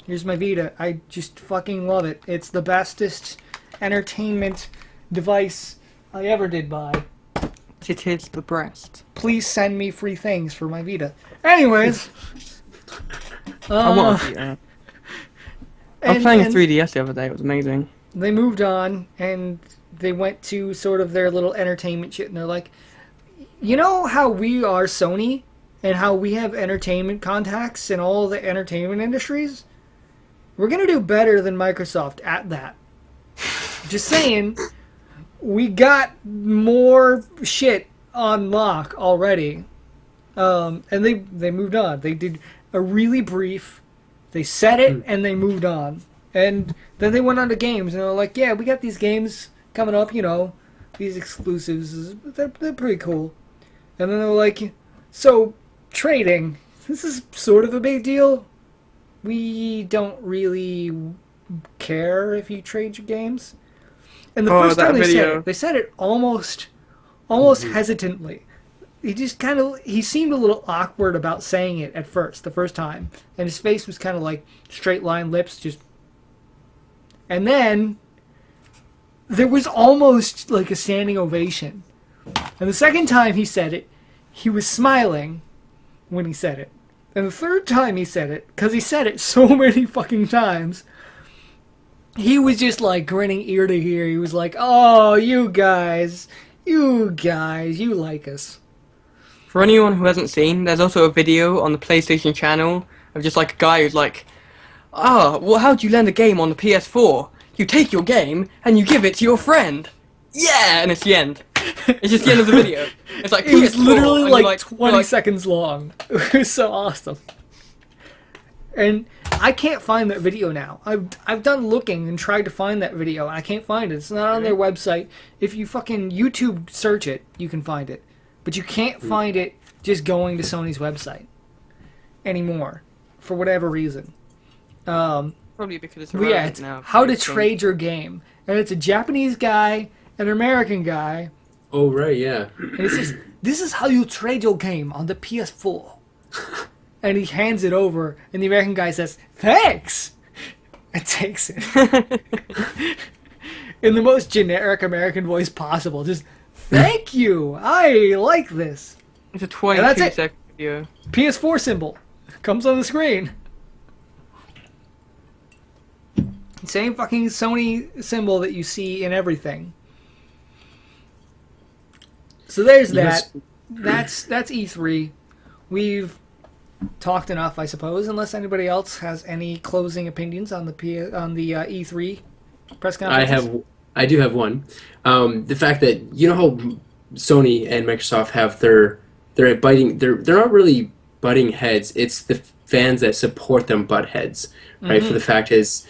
Here's my Vita. I just fucking love it. It's the bestest entertainment device I ever did buy. It is the breast. Please send me free things for my Vita. Anyways. I want a Vita. I was playing a 3DS the other day. It was amazing. They moved on, and they went to sort of their little entertainment shit, and they're like, you know how we are Sony, and how we have entertainment contacts in all the entertainment industries? We're going to do better than Microsoft at that. Just saying, we got more shit on lock already. And they moved on. They did a really brief... They said it, and they moved on. And then they went on to games, and they were like, yeah, we got these games coming up, you know, these exclusives. They're pretty cool. And then they were like, so, trading. This is sort of a big deal. We don't really care if you trade your games. And the first time they said it almost hesitantly. He seemed a little awkward about saying it at first, the first time. And his face was kind of like straight line lips, just... And then there was almost like a standing ovation. And the second time he said it, he was smiling when he said it. And the third time he said it, because he said it so many fucking times, he was just like grinning ear to ear. He was like, oh, you guys, you like us. For anyone who hasn't seen, there's also a video on the PlayStation channel of just like a guy who's like, well, how do you learn the game on the PS4? You take your game and you give it to your friend. Yeah, and it's the end. It's just the end of the video. It's like It was PS4, literally and like, you're 20 seconds long. It was so awesome. And I can't find that video now. I've done looking and tried to find that video. I can't find it. It's not on their website. If you fucking YouTube search it, you can find it. But you can't find it just going to Sony's website anymore, for whatever reason. Probably because it's But irrelevant yeah, it's now. how to trade your game. And it's a Japanese guy and an American guy. Oh, right, yeah. And he says, this is how you trade your game on the PS4. And he hands it over, and the American guy says, thanks! And takes it. In the most generic American voice possible. Just, thank you! I like this. It's a And 22-second video. PS4 symbol comes on the screen. Same fucking Sony symbol that you see in everything. So there's that. That's E3. We've talked enough, I suppose, unless anybody else has any closing opinions on the E3 press conference. I do have one. The fact that, you know how Sony and Microsoft have they're not really butting heads. It's the fans that support them butt heads, right? For the fact is,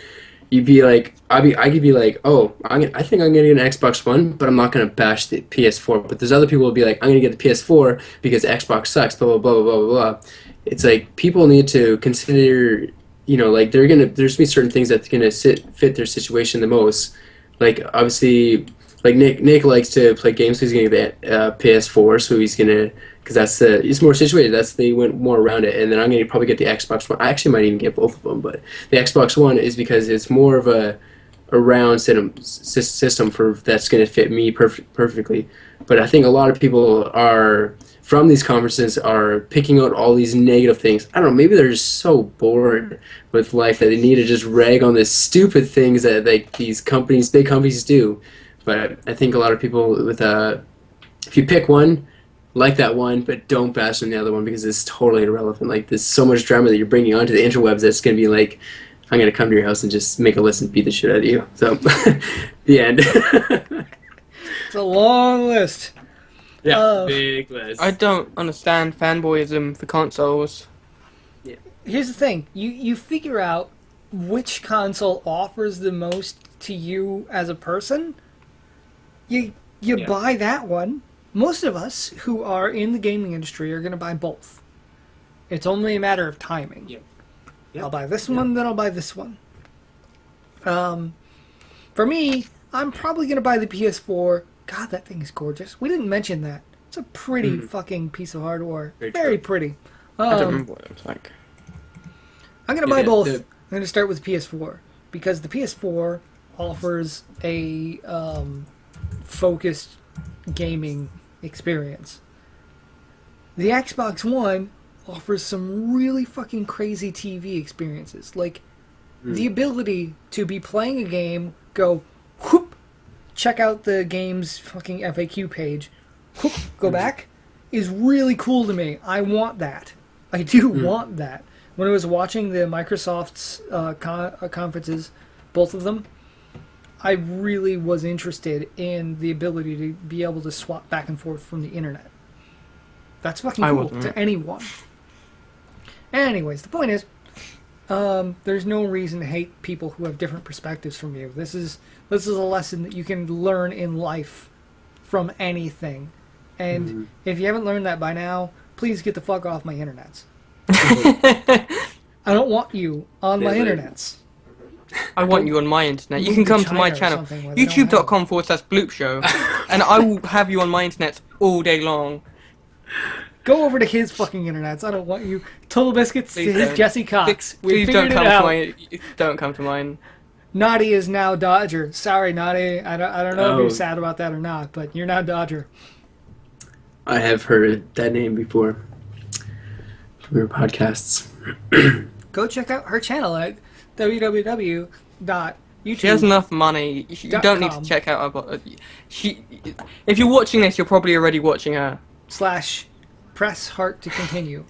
you'd be like, I could be like, oh, I think I'm gonna get an Xbox One, but I'm not gonna bash the PS4. But there's other people who'll be like, I'm gonna get the PS4 because Xbox sucks, blah blah blah blah blah blah. It's like people need to consider, like there's gonna be certain things that's gonna fit their situation the most. Like obviously, like Nick likes to play games, so he's gonna get the PS4, so he's gonna because it's more situated. They went more around it, and then I'm gonna probably get the Xbox One. I actually might even get both of them, but the Xbox One is because it's more of a round system for that's gonna fit me perfectly. But I think a lot of people are from these conferences are picking out all these negative things. I don't know. Maybe they're just so bored with life that they need to just rag on the stupid things that like these big companies do. But I think a lot of people with if you pick one, like that one, but don't bash on the other one because it's totally irrelevant. Like there's so much drama that you're bringing onto the interwebs that's gonna be like, I'm gonna come to your house and just make a list and beat the shit out of you. So, the end. It's a long list. Yeah, big list. I don't understand fanboyism for consoles. Yeah. Here's the thing: you figure out which console offers the most to you as a person. You buy that one. Most of us who are in the gaming industry are going to buy both. It's only a matter of timing. Yep. I'll buy this one, then I'll buy this one. For me, I'm probably going to buy the PS4. God, that thing is gorgeous. We didn't mention that. It's a pretty fucking piece of hardware. Very pretty. I don't remember what it was like. I'm going to buy both. I'm going to start with the PS4 because the PS4 offers a focused gaming experience. The Xbox One offers some really fucking crazy TV experiences. Like, the ability to be playing a game, go, whoop, check out the game's fucking FAQ page, whoop, go back, is really cool to me. I want that. I do want that. When I was watching the Microsoft's conferences, both of them, I really was interested in the ability to be able to swap back and forth from the internet. That's fucking cool to anyone. Anyways, the point is, there's no reason to hate people who have different perspectives from you. This is a lesson that you can learn in life from anything. And if you haven't learned that by now, please get the fuck off my internets. I don't want you on my internets. I want you on my internet. You can come to my channel, youtube.com/bloop show, and I will have you on my internet all day long. Go over to his fucking internets. I don't want you. Total Biscuits to his Jesse Cox. Please don't come to mine. Don't come to mine. Naughty is now Dodger. Sorry, Naughty. I don't know if you're sad about that or not, but you're now Dodger. I have heard that name before from your podcasts. Go check out her channel at www.youtube. She has enough money. You don't need to check out her. If you're watching this, you're probably already watching her. /press heart to continue.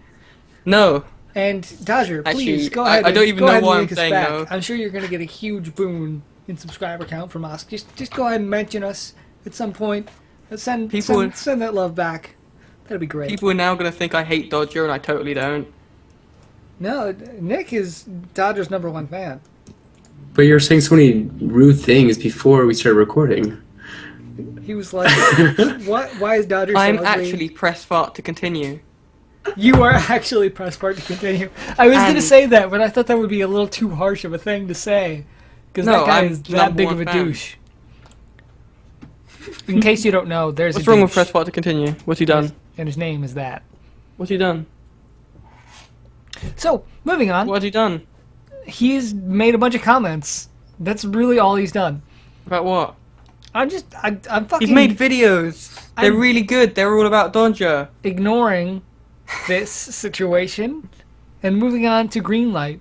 No. And Dodger, please Actually, go ahead. I don't even know why I'm saying back. no. I'm sure you're going to get a huge boon in subscriber count from us. Just go ahead and mention us at some point. Send that love back. That'd be great. People are now going to think I hate Dodger, and I totally don't. No, Nick is Dodger's #1 fan. But you were saying so many rude things before we started recording. He was like, "What? Why is Dodger so I'm ugly?" actually press fart to continue. You are actually press fart to continue. I was going to say that, but I thought that would be a little too harsh of a thing to say. Because that guy is that big of a douche. In case you don't know, there's What's wrong with press fart to continue? What's he done? And his name is that. What's he done? So, moving on. What has he done? He's made a bunch of comments. That's really all he's done. About what? I'm fucking... He's made videos. They're really good. They're all about Dodger. Ignoring this situation and moving on to Greenlight.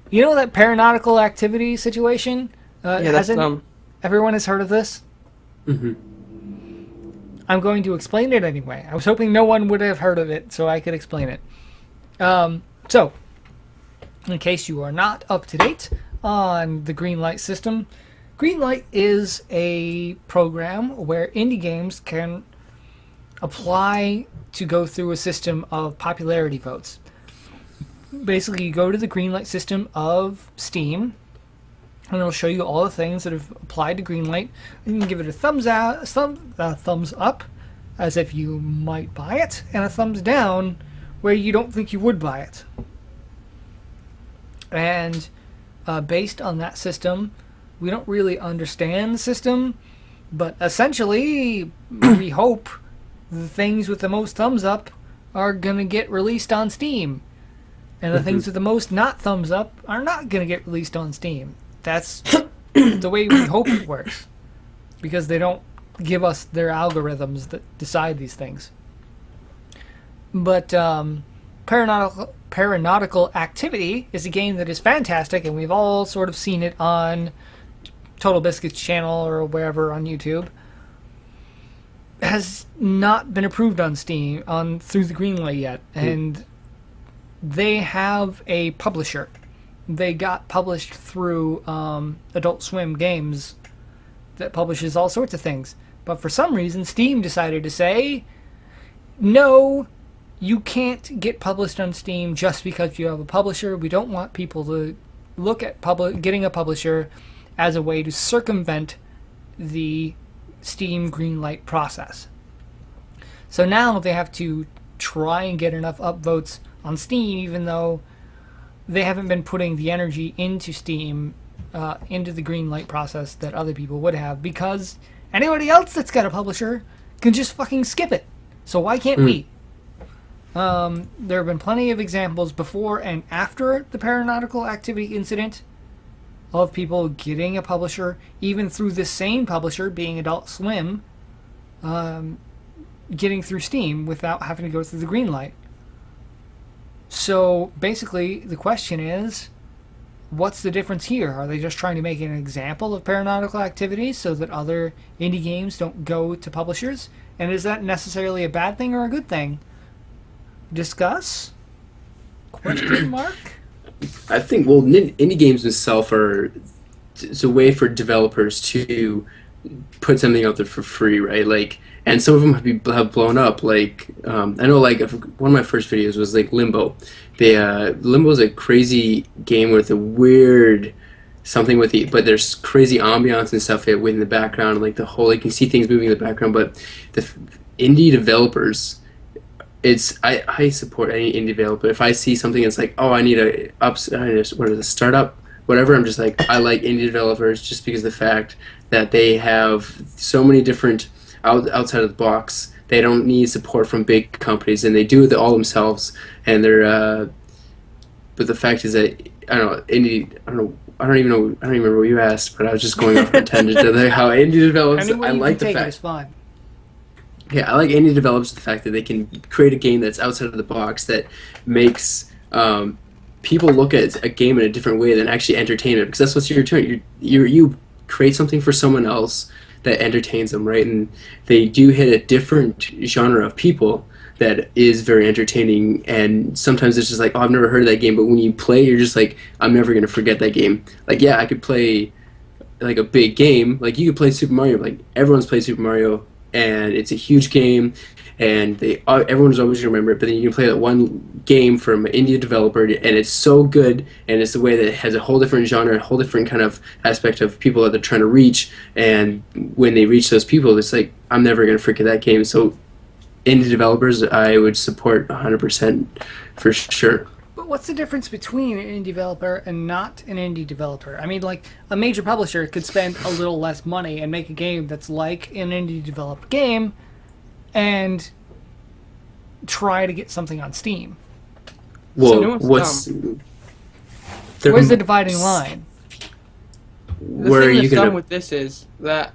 You know that paranautical activity situation? Yeah, that's dumb. Everyone has heard of this? Mm-hmm. I'm going to explain it anyway. I was hoping no one would have heard of it so I could explain it. So, in case you are not up to date on the Greenlight system, Greenlight is a program where indie games can apply to go through a system of popularity votes. Basically, you go to the Greenlight system of Steam, and it'll show you all the things that have applied to Greenlight. You can give it a thumbs up, as if you might buy it, and a thumbs down, where you don't think you would buy it. And based on that system, we don't really understand the system, but essentially, we hope the things with the most thumbs up are going to get released on Steam. And the things with the most not thumbs up are not going to get released on Steam. That's the way we hope it works. Because they don't give us their algorithms that decide these things. But Paranautical Activity is a game that is fantastic, and we've all sort of seen it on Total Biscuit's channel or wherever on YouTube. Has not been approved on Steam through the Greenlight yet, and they have a publisher. They got published through Adult Swim Games that publishes all sorts of things. But for some reason, Steam decided to say, no, you can't get published on Steam just because you have a publisher. We don't want people to look at getting a publisher as a way to circumvent the Steam Greenlight process. So now they have to try and get enough upvotes on Steam, even though they haven't been putting the energy into Steam, into the Greenlight process that other people would have, because anybody else that's got a publisher can just fucking skip it. So why can't we? There have been plenty of examples before and after the Paranautical Activity incident of people getting a publisher, even through the same publisher, being Adult Swim, getting through Steam without having to go through the Greenlight. So basically, the question is, what's the difference here? Are they just trying to make an example of Paranautical Activity so that other indie games don't go to publishers? And is that necessarily a bad thing or a good thing? Discuss? Question mark? I think, well, indie games itself it's a way for developers to put something out there for free, right? Like, and some of them have blown up. Like, I know, like, one of my first videos was like Limbo. Limbo is a crazy game with a weird something but there's crazy ambiance and stuff in the background, like the whole, like, you can see things moving in the background. But the indie developers, I support any indie developer. If I see something that's like, oh, I need a startup, whatever, I'm just like, I like indie developers just because of the fact that they have so many different outside of the box. They don't need support from big companies, and they do it all themselves. And they're, but the fact is that I don't even remember what you asked, but I was just going off on a tangent to how indie develops. I like the fact. Fine. Yeah, I like indie developers, the fact that they can create a game that's outside of the box that makes people look at a game in a different way than actually entertain it, because that's what you're doing. You create something for someone else that entertains them, right? And they do hit a different genre of people that is very entertaining, and sometimes it's just like, oh, I've never heard of that game, but when you play, you're just like, I'm never going to forget that game. Like, yeah, I could play like a big game, like you could play Super Mario, like everyone's played Super Mario, and it's a huge game, and everyone's always going to remember it, but then you can play that one game from an indie developer, and it's so good, and it's the way that it has a whole different genre, a whole different kind of aspect of people that they're trying to reach, and when they reach those people, it's like, I'm never going to forget that game. So indie developers, I would support 100% for sure. But what's the difference between an indie developer and not an indie developer? I mean, like, a major publisher could spend a little less money and make a game that's like an indie developed game and try to get something on Steam. Well, so where's the dividing line? The thing that's done with this is that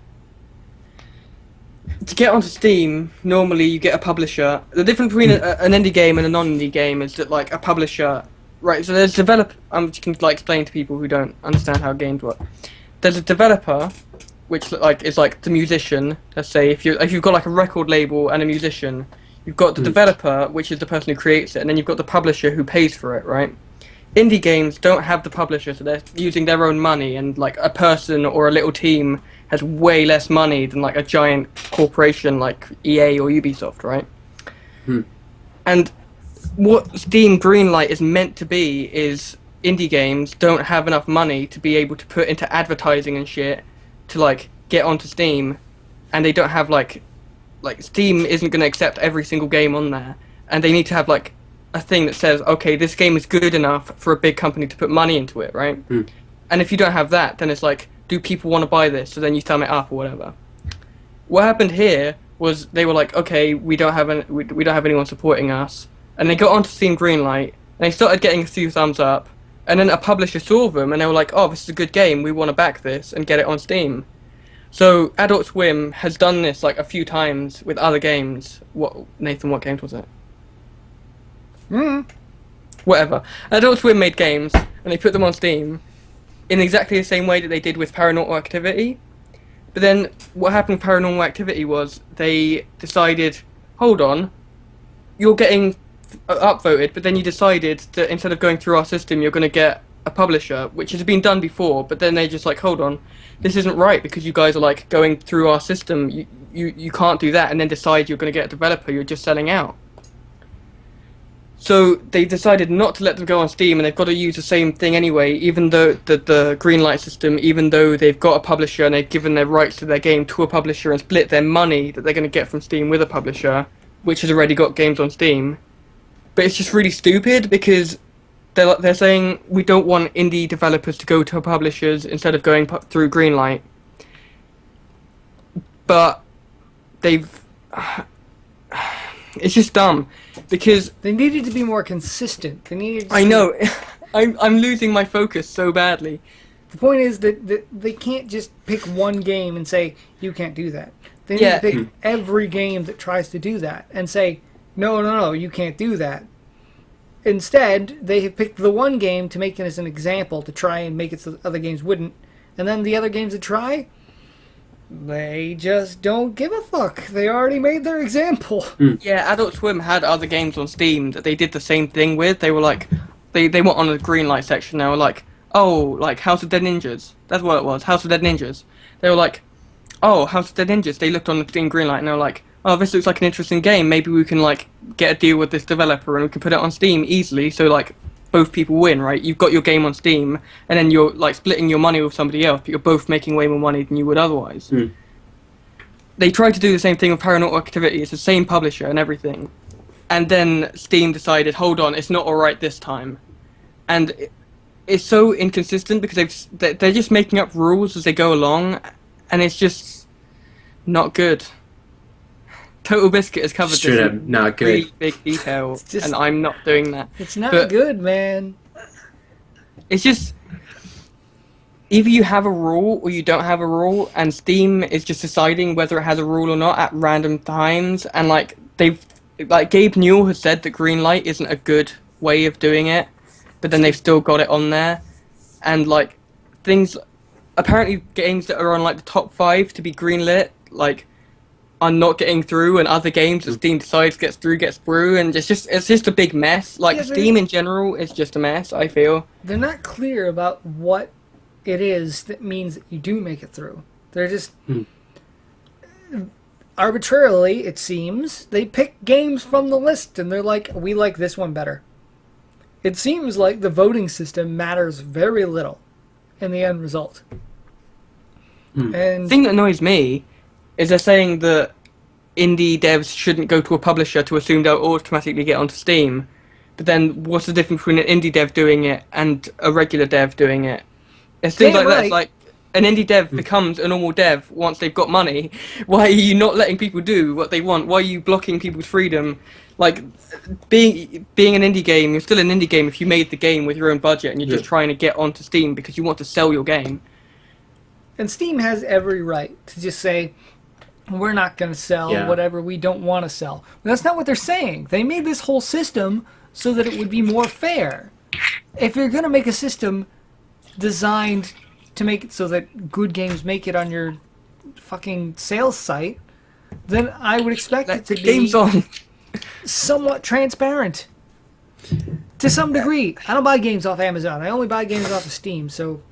to get onto Steam, normally you get a publisher. The difference between an indie game and a non-indie game is that, like, a publisher, right? So there's developer. You can, like, explain to people who don't understand how games work. There's a developer, which, like, is like the musician. Let's say if you've got like a record label and a musician, you've got the developer, which is the person who creates it, and then you've got the publisher who pays for it, right? Indie games don't have the publisher, so they're using their own money, and like a person or a little team has way less money than like a giant corporation like EA or Ubisoft, right? And what Steam Greenlight is meant to be is indie games don't have enough money to be able to put into advertising and shit to like get onto Steam, and they don't have like Steam isn't going to accept every single game on there, and they need to have like a thing that says, okay, this game is good enough for a big company to put money into it, right? And if you don't have that, then it's like, do people want to buy this? So then you sum it up or whatever. What happened here was they were like, okay, we don't have anyone supporting us, and they got onto Steam Greenlight, and they started getting a few thumbs up, and then a publisher saw them, and they were like, oh, this is a good game, we want to back this and get it on Steam. So Adult Swim has done this like a few times with other games. Nathan, what games was it? Whatever. Adult Swim made games, and they put them on Steam in exactly the same way that they did with Paranormal Activity. But then what happened with Paranormal Activity was they decided, hold on, you're getting upvoted, but then you decided that instead of going through our system, you're going to get a publisher, which has been done before, but then they just like, hold on, this isn't right because you guys are like going through our system, you can't do that, and then decide you're going to get a developer, you're just selling out. So they decided not to let them go on Steam, and they've got to use the same thing anyway, even though the Greenlight system, even though they've got a publisher and they've given their rights to their game to a publisher and split their money that they're going to get from Steam with a publisher, which has already got games on Steam. But it's just really stupid because they're saying we don't want indie developers to go to publishers instead of going through Greenlight. But they've... It's just dumb because they needed to be more consistent. They needed. I know, I'm losing my focus so badly. The point is that they can't just pick one game and say you can't do that. They need to pick every game that tries to do that and say no, you can't do that. Instead, they have picked the one game to make it as an example to try and make it so that other games wouldn't, and then the other games that try. They just don't give a fuck. They already made their example. Yeah, Adult Swim had other games on Steam that they did the same thing with. They were like, they went on the Greenlight section. They were like, oh, like House of Dead Ninjas. That's what it was, House of Dead Ninjas. They were like, oh, House of Dead Ninjas. They looked on the Steam Greenlight and they were like, oh, this looks like an interesting game. Maybe we can like get a deal with this developer and we can put it on Steam easily. So like both people win, right? You've got your game on Steam, and then you're like splitting your money with somebody else, but you're both making way more money than you would otherwise. They tried to do the same thing with Paranormal Activity. It's the same publisher and everything, and then Steam decided, hold on, it's not alright this time, and it's so inconsistent because they're just making up rules as they go along, and it's just not good. Total Biscuit has covered Straight this up in not good. really big detail, and I'm not doing that. It's not But good, man. it's just either you have a rule or you don't have a rule, and Steam is just deciding whether it has a rule or not at random times. And like Gabe Newell has said that Greenlight isn't a good way of doing it, but then they've still got it on there. And like things, apparently games that are on like the top 5 to be greenlit, like, are not getting through, and other games that Steam decides gets through, and it's just a big mess. Like Yeah, Steam in general is just a mess, I feel. They're not clear about what it is that means that you do make it through. They're just arbitrarily, it seems, they pick games from the list and they're like, we like this one better. It seems like the voting system matters very little in the end result. And The thing that annoys me is they're saying that indie devs shouldn't go to a publisher to assume they'll automatically get onto Steam. But then what's the difference between an indie dev doing it and a regular dev doing it? It's things like that. It's like an indie dev becomes a normal dev once they've got money. Why are you not letting people do what they want? Why are you blocking people's freedom? Like, being an indie game, you're still an indie game if you made the game with your own budget and you're just trying to get onto Steam because you want to sell your game. And Steam has every right to just say, we're not going to sell whatever we don't want to sell. But that's not what they're saying. They made this whole system so that it would be more fair. If you're going to make a system designed to make it so that good games make it on your fucking sales site, then I would expect it to be somewhat transparent. To some degree. I don't buy games off Amazon. I only buy games off of Steam, so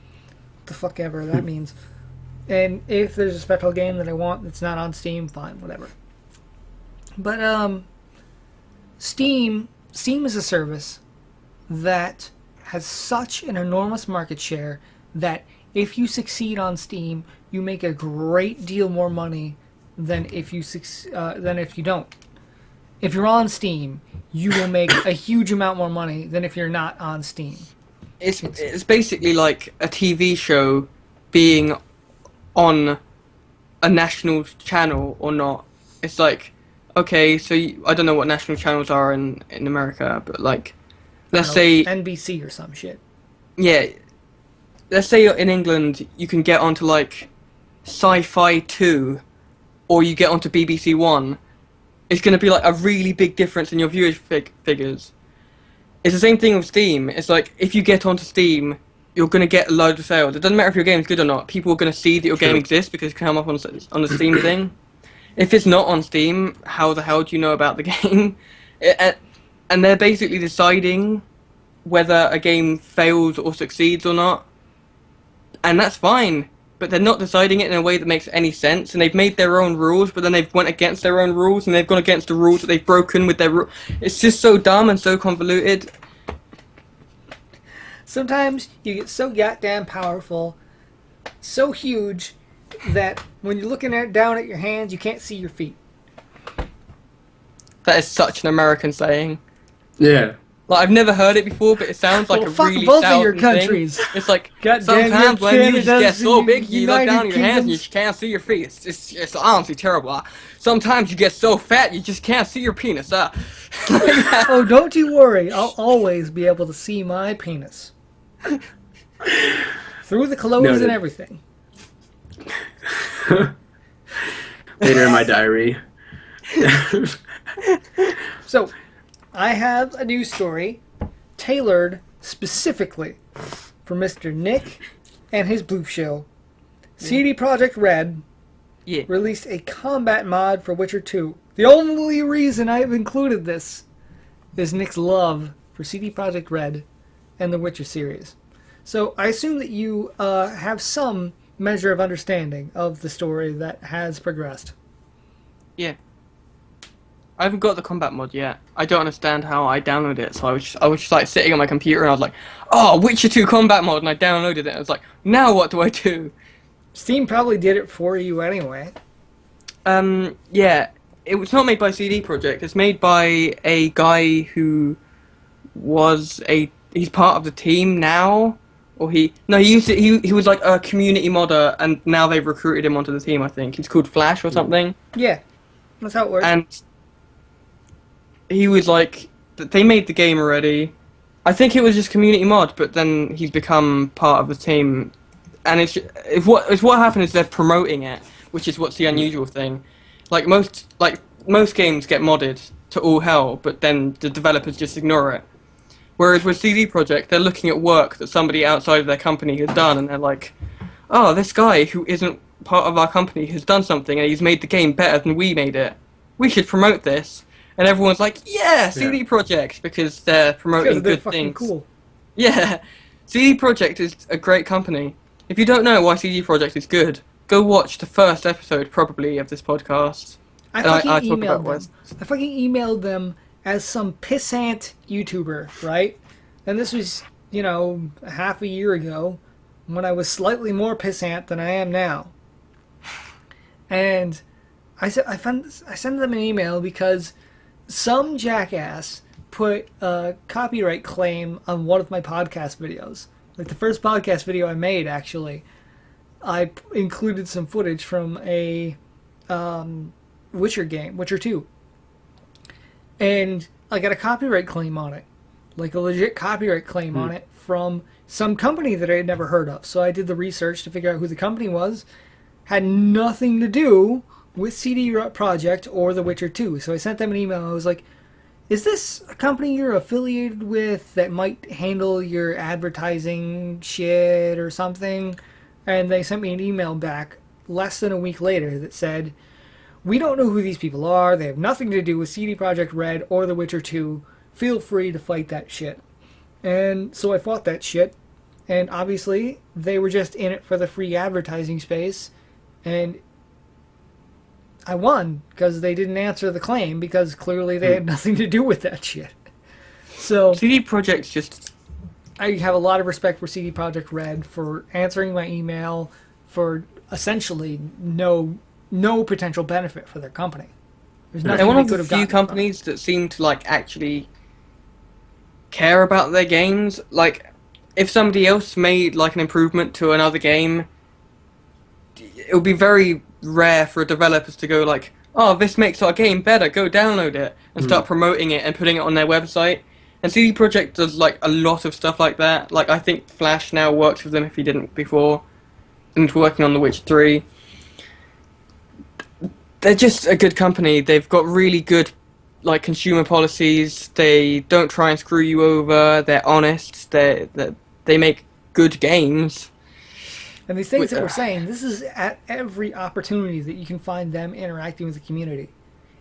the fuck ever that means. And if there's a special game that I want that's not on Steam, fine, whatever. But Steam is a service that has such an enormous market share that if you succeed on Steam, you make a great deal more money than if you don't. If you're on Steam, you will make a huge amount more money than if you're not on Steam. It's basically like a TV show being on a national channel or not. It's like, okay, so I don't know what national channels are in America, but like, let's say NBC or some shit. Yeah, let's say in England you can get onto like Sci-Fi 2, or you get onto BBC One. It's going to be like a really big difference in your viewers figures. It's the same thing with Steam. It's like, if you get onto Steam, you're going to get a load of sales. It doesn't matter if your game's good or not. People are going to see that your game exists because it's come up on the Steam thing. If it's not on Steam, how the hell do you know about the game? And they're basically deciding whether a game fails or succeeds or not. And that's fine. But they're not deciding it in a way that makes any sense, and they've made their own rules, but then they've went against their own rules, and they've gone against the rules that they've broken with their It's just so dumb and so convoluted. Sometimes you get so goddamn powerful, so huge, that when you're looking down at your hands, you can't see your feet. That is such an American saying. Yeah. Like, I've never heard it before, but it sounds like a really both of your Southern countries. thing. It's like, God sometimes damn, when you just get so big, you look United down at your hands and you Kingdoms. can't see your feet. It's honestly terrible. Sometimes you get so fat, you just can't see your penis. Oh, don't you worry. I'll always be able to see my penis. Through the clothes Noted. and everything. Later in my diary. So, I have a news story tailored specifically for Mr. Nick and his Bloop Show. CD Projekt Red Yeah. released a combat mod for Witcher 2. The only reason I've included this is Nick's love for CD Projekt Red and the Witcher series. So I assume that you have some measure of understanding of the story that has progressed. Yeah. I haven't got the combat mod yet. I don't understand how I downloaded it, so I was just like sitting on my computer and I was like, oh, Witcher 2 combat mod, and I downloaded it. I was like, now what do I do? Steam probably did it for you anyway. Yeah. It was not made by CD Projekt. It's made by a guy who he's part of the team now, or he was like a community modder, and now they've recruited him onto the team. I think he's called Flash or something. Yeah, that's how it works. And he was like, they made the game already. I think it was just community mod, but then he's become part of the team. And it's what happened is they're promoting it, which is what's the unusual thing. Like most games get modded to all hell, but then the developers just ignore it. Whereas with CD Projekt, they're looking at work that somebody outside of their company has done, and they're like, oh, this guy who isn't part of our company has done something, and he's made the game better than we made it. We should promote this. And everyone's like, yeah, CD Projekt, because they're promoting Because they're good fucking things. cool. Yeah, CD Projekt is a great company. If you don't know why CD Projekt is good, go watch the first episode, probably, of this podcast. I And fucking talk emailed about them. West. I fucking emailed them as some pissant YouTuber, right? And this was, half a year ago, when I was slightly more pissant than I am now. And I sent them an email because some jackass put a copyright claim on one of my podcast videos. Like the first podcast video I made, actually, I included some footage from a Witcher game, Witcher 2. And I got a copyright claim on it. Like a legit copyright claim on it from some company that I had never heard of. So I did the research to figure out who the company was. Had nothing to do with CD Projekt or The Witcher 2. So I sent them an email. I was like, is this a company you're affiliated with that might handle your advertising shit or something? And they sent me an email back less than a week later that said, we don't know who these people are. They have nothing to do with CD Projekt Red or The Witcher 2. Feel free to fight that shit. And so I fought that shit. And obviously, they were just in it for the free advertising space. And I won because they didn't answer the claim because clearly they had nothing to do with that shit. So CD Projekt's just I have a lot of respect for CD Projekt Red for answering my email for essentially no potential benefit for their company. There's nothing They're one they of could the have few gotten from it. companies that seem to like actually care about their games. Like, if somebody else made like an improvement to another game, it would be very rare for developers to go like, "Oh, this makes our game better. Go download it," and start promoting it and putting it on their website. And CD Projekt does like a lot of stuff like that. Like, I think Flash now works with them if he didn't before, and working on The Witcher 3. They're just a good company. They've got really good like consumer policies. They don't try and screw you over. They're honest. They make good games. And these things that we're saying, this is at every opportunity that you can find them interacting with the community.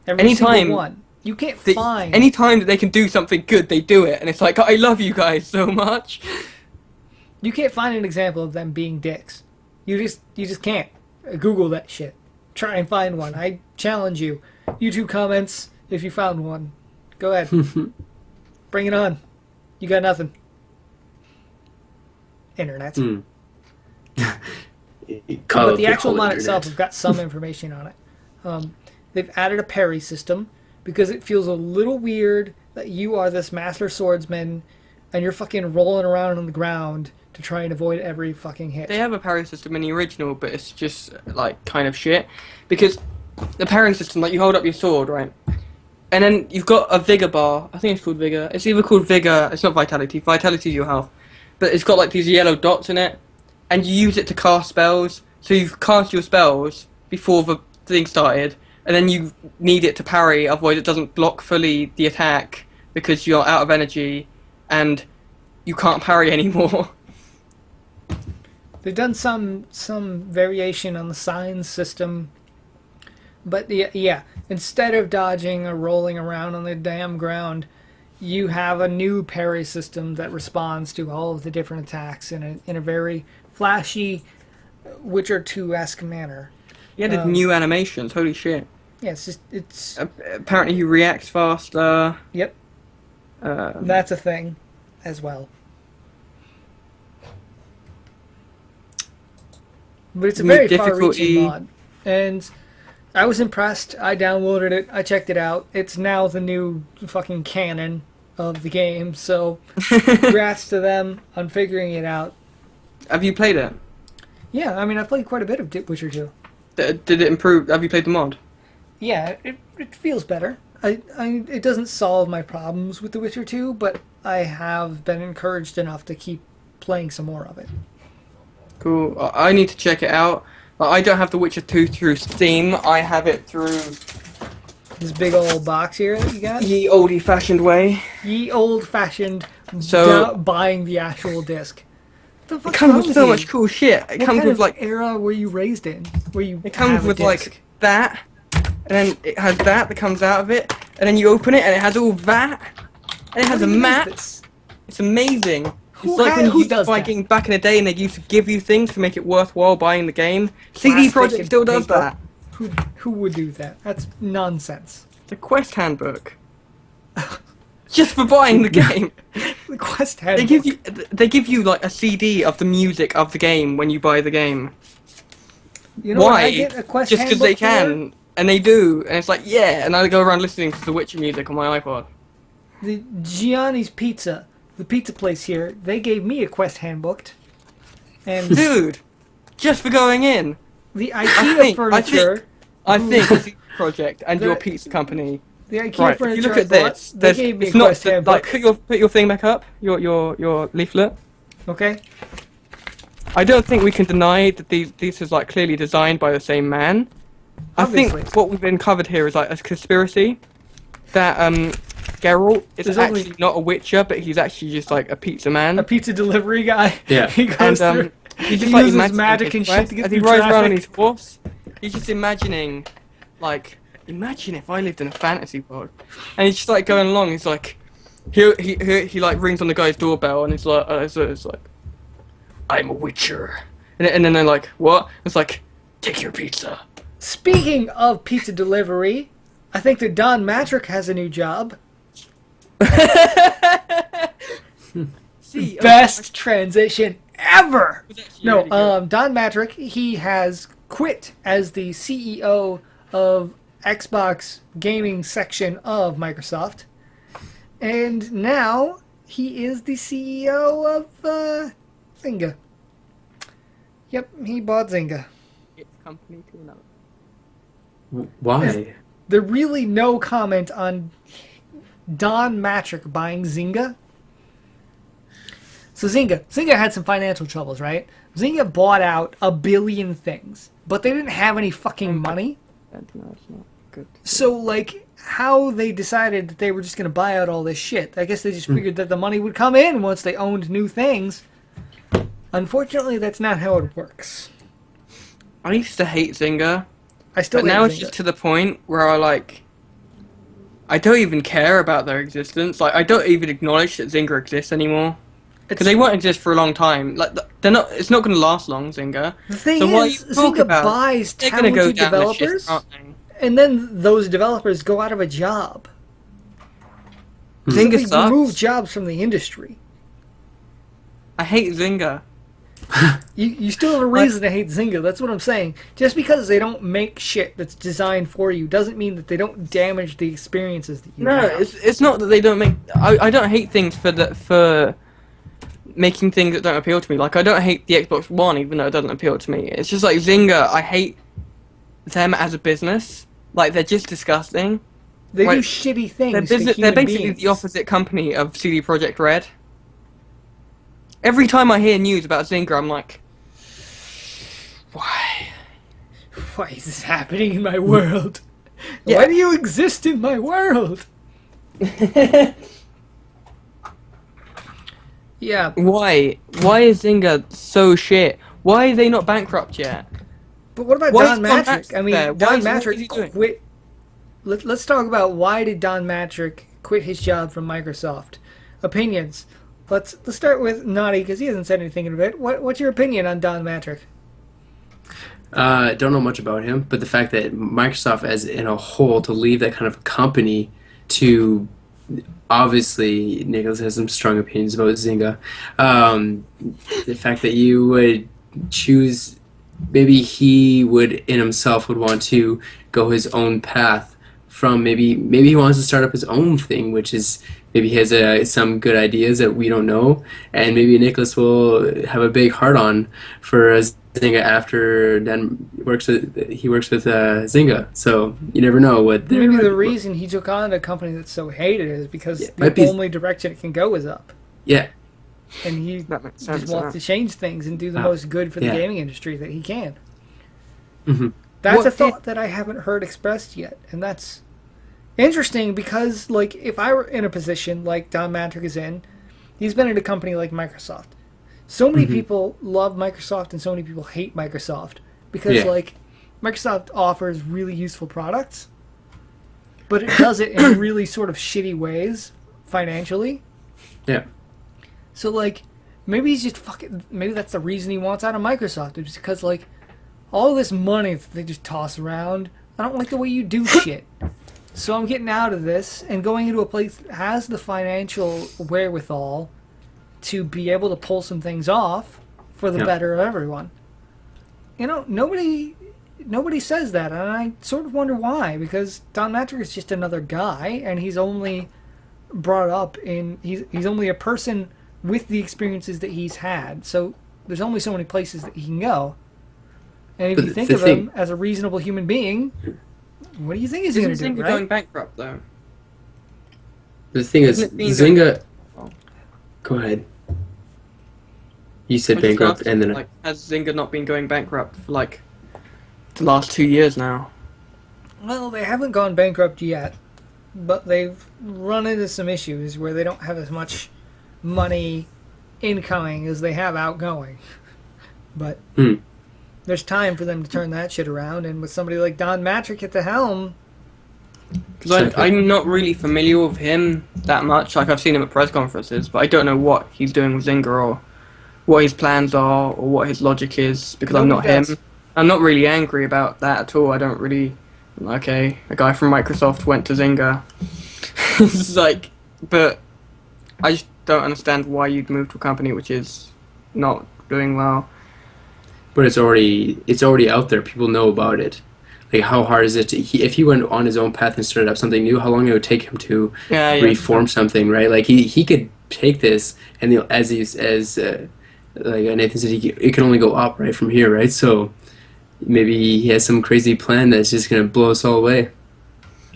Every single one. You can't find... Any time that they can do something good, they do it. And it's like, I love you guys so much. You can't find an example of them being dicks. You just can't. Google that shit. Try and find one. I challenge you. YouTube comments if you found one. Go ahead. Bring it on. You got nothing. Internet. But the actual mod itself has got some information on it. They've added a parry system because it feels a little weird that you are this master swordsman and you're fucking rolling around on the ground to try and avoid every fucking hit. They have a parry system in the original, but it's just like kind of shit. Because the parry system, like you hold up your sword, right? And then you've got a vigor bar. I think it's called vigor. It's either called vigor. It's not vitality. Vitality is your health. But it's got like these yellow dots in it. And you use it to cast spells. So you've cast your spells before the thing started. And then you need it to parry, otherwise it doesn't block fully the attack. Because you're out of energy. And you can't parry anymore. They've done some variation on the signs system. But yeah, instead of dodging or rolling around on the damn ground, you have a new parry system that responds to all of the different attacks in a very flashy Witcher 2-esque manner. He added new animations, holy shit. Yeah, it's apparently he reacts faster. Yep. That's a thing as well. But it's a very far-reaching mod. And I was impressed. I downloaded it. I checked it out. It's now the new fucking canon of the game. So, congrats to them on figuring it out. Have you played it? Yeah, I mean, I've played quite a bit of Witcher 2. Did it improve? Have you played the mod? Yeah, it feels better. It doesn't solve my problems with The Witcher 2, but I have been encouraged enough to keep playing some more of it. Cool. I need to check it out. I don't have The Witcher 2 through Steam. I have it through this big old box here that you got. Ye old-fashioned way. Ye old-fashioned. So buying the actual disc. It comes with so much cool shit. It comes with like era were you raised in? Where you it comes with like that, and then it has that comes out of it, and then you open it and it has all that, and it has a map. It's amazing. It's like when you used to buy games back in the day and they used to give you things to make it worthwhile buying the game. CD Projekt still does that. Who would do that? That's nonsense. The Quest Handbook. Just for buying the game. The Quest Handbook. They give you like a CD of the music of the game when you buy the game. You know why? I get a Quest just because they can, and they do, and it's like yeah, and I go around listening to the Witcher music on my iPod. The Gianni's Pizza. The pizza place here, they gave me a Quest handbook. And dude, just for going in. The IKEA furniture. I think the project and your pizza company. The IKEA furniture. If you look at this, they gave me a Quest handbook. Like, put your thing back up. Your leaflet. Okay. I don't think we can deny that these is like clearly designed by the same man. Obviously. I think what we've uncovered here is like a conspiracy that Geralt is actually not a Witcher, but he's actually just like a pizza man. A pizza delivery guy. Yeah. He goes through. He just he like uses magic and shit to get as through he rides traffic. around on his horse. He's just imagining, like, imagine if I lived in a fantasy world. And he's just like going along. He's like, he like rings on the guy's doorbell, and he's like, it's like, I'm a Witcher. And then they're like, what? It's like, take your pizza. Speaking of pizza delivery, I think that Don Matrick has a new job. CEO. Best transition ever. It was actually No, really good. Don Matrick, he has quit as the CEO of Xbox gaming section of Microsoft, and now he is the CEO of Zynga. Yep, he bought Zynga. It's company to another. Why? There really no comment on Don Matrick buying Zynga. So Zynga had some financial troubles, right? Zynga bought out a billion things, but they didn't have any fucking money. No, it's not good. So, like, how they decided that they were just going to buy out all this shit? I guess they just figured that the money would come in once they owned new things. Unfortunately, that's not how it works. I used to hate Zynga, I still but hate now it's Zynga. just to the point where I don't even care about their existence. Like, I don't even acknowledge that Zynga exists anymore. Because they won't exist for a long time. Like, they're not. It's not going to last long, Zynga. The thing So what is, you talk Zynga about, buys they're going to go talented down the shit, developers, aren't they? and then those developers go out of a job. So Zynga they sucks. remove jobs from the industry. I hate Zynga. You still have a reason to hate Zynga. That's what I'm saying. Just because they don't make shit that's designed for you doesn't mean that they don't damage the experiences that you No, have. it's not that they don't make. I don't hate things for making things that don't appeal to me. Like, I don't hate the Xbox One, even though it doesn't appeal to me. It's just like Zynga. I hate them as a business. Like, they're just disgusting. They do Like, shitty things They're, to they're human basically beings. the opposite company of CD Projekt Red. Every time I hear news about Zynga, I'm like, why? Why is this happening in my world? Yeah. Why do you exist in my world? Yeah, Why? Why is Zynga so shit? Why are they not bankrupt yet? but what about Why Don is Don Matrick? I mean, there? Don What is he Matrick doing? quit. Let's talk about why did Don Matrick quit his job from Microsoft? Opinions. Let's start with Naughty because he hasn't said anything in a bit. What's your opinion on Don Matrick? Don't know much about him, but the fact that Microsoft, as in a whole, to leave that kind of company to obviously Nicholas has some strong opinions about Zynga. The fact that you would choose, maybe he would in himself would want to go his own path. From maybe he wants to start up his own thing, which is maybe he has some good ideas that we don't know, and maybe Nicholas will have a big heart on for Zynga after Dan works with Zynga. So you never know what. Maybe the reason he took on a company that's so hated is because might the be- only direction it can go is up, Yeah, and he That makes sense. just wants to change things and do the most good for the Yeah. gaming industry that he can. hmm That's What a did- thought that I haven't heard expressed yet, and that's interesting because, like, if I were in a position like Don Matrick is in, he's been at a company like Microsoft. So many people love Microsoft and so many people hate Microsoft because, Yeah. like, Microsoft offers really useful products, but it does it in really sort of shitty ways financially. Yeah. So, like, maybe he's just fucking. Maybe that's the reason he wants out of Microsoft. It's because, like, all this money that they just toss around, I don't like the way you do shit. So I'm getting out of this and going into a place that has the financial wherewithal to be able to pull some things off for the Yeah. better of everyone. You know, nobody says that, and I sort of wonder why. Because Don Matrick is just another guy, and he's only brought up in he's only a person with the experiences that he's had. So there's only so many places that he can go. And if But you think the of thing- him as a reasonable human being, what do you think he's going Isn't to do, Zynga right? going bankrupt though? The thing is, Isn't it being Zynga. Oh. Go ahead. You said I'm just bankrupt, asking, and then like, has Zynga not been going bankrupt for like the last 2 years now? Well, they haven't gone bankrupt yet, but they've run into some issues where they don't have as much money incoming as they have outgoing. But Hmm. there's time for them to turn that shit around, and with somebody like Don Matrick at the helm, Because I'm not really familiar with him that much. Like, I've seen him at press conferences, but I don't know what he's doing with Zynga or what his plans are or what his logic is because I'm not Nobody does. him. I'm not really angry about that at all. I don't really. Okay, a guy from Microsoft went to Zynga. It's like, but I just don't understand why you'd move to a company which is not doing well. But it's already out there. People know about it. Like, how hard is it if he went on his own path and started up something new? How long it would take him to reform something, right? Like he could take this and as like Nathan said, it can only go up right from here, right? So maybe he has some crazy plan that's just gonna blow us all away.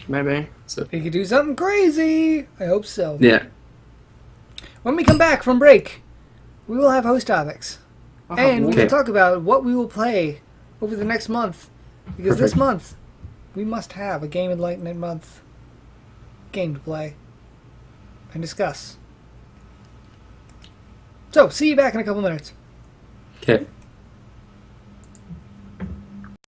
Maybe. So He could do something crazy. I hope so. yeah. When we come back from break, we will have host topics. And we Okay. will talk about what we will play over the next month. Because this month, we must have a Game Enlightenment month game to play and discuss. So, see you back in a couple minutes. Okay.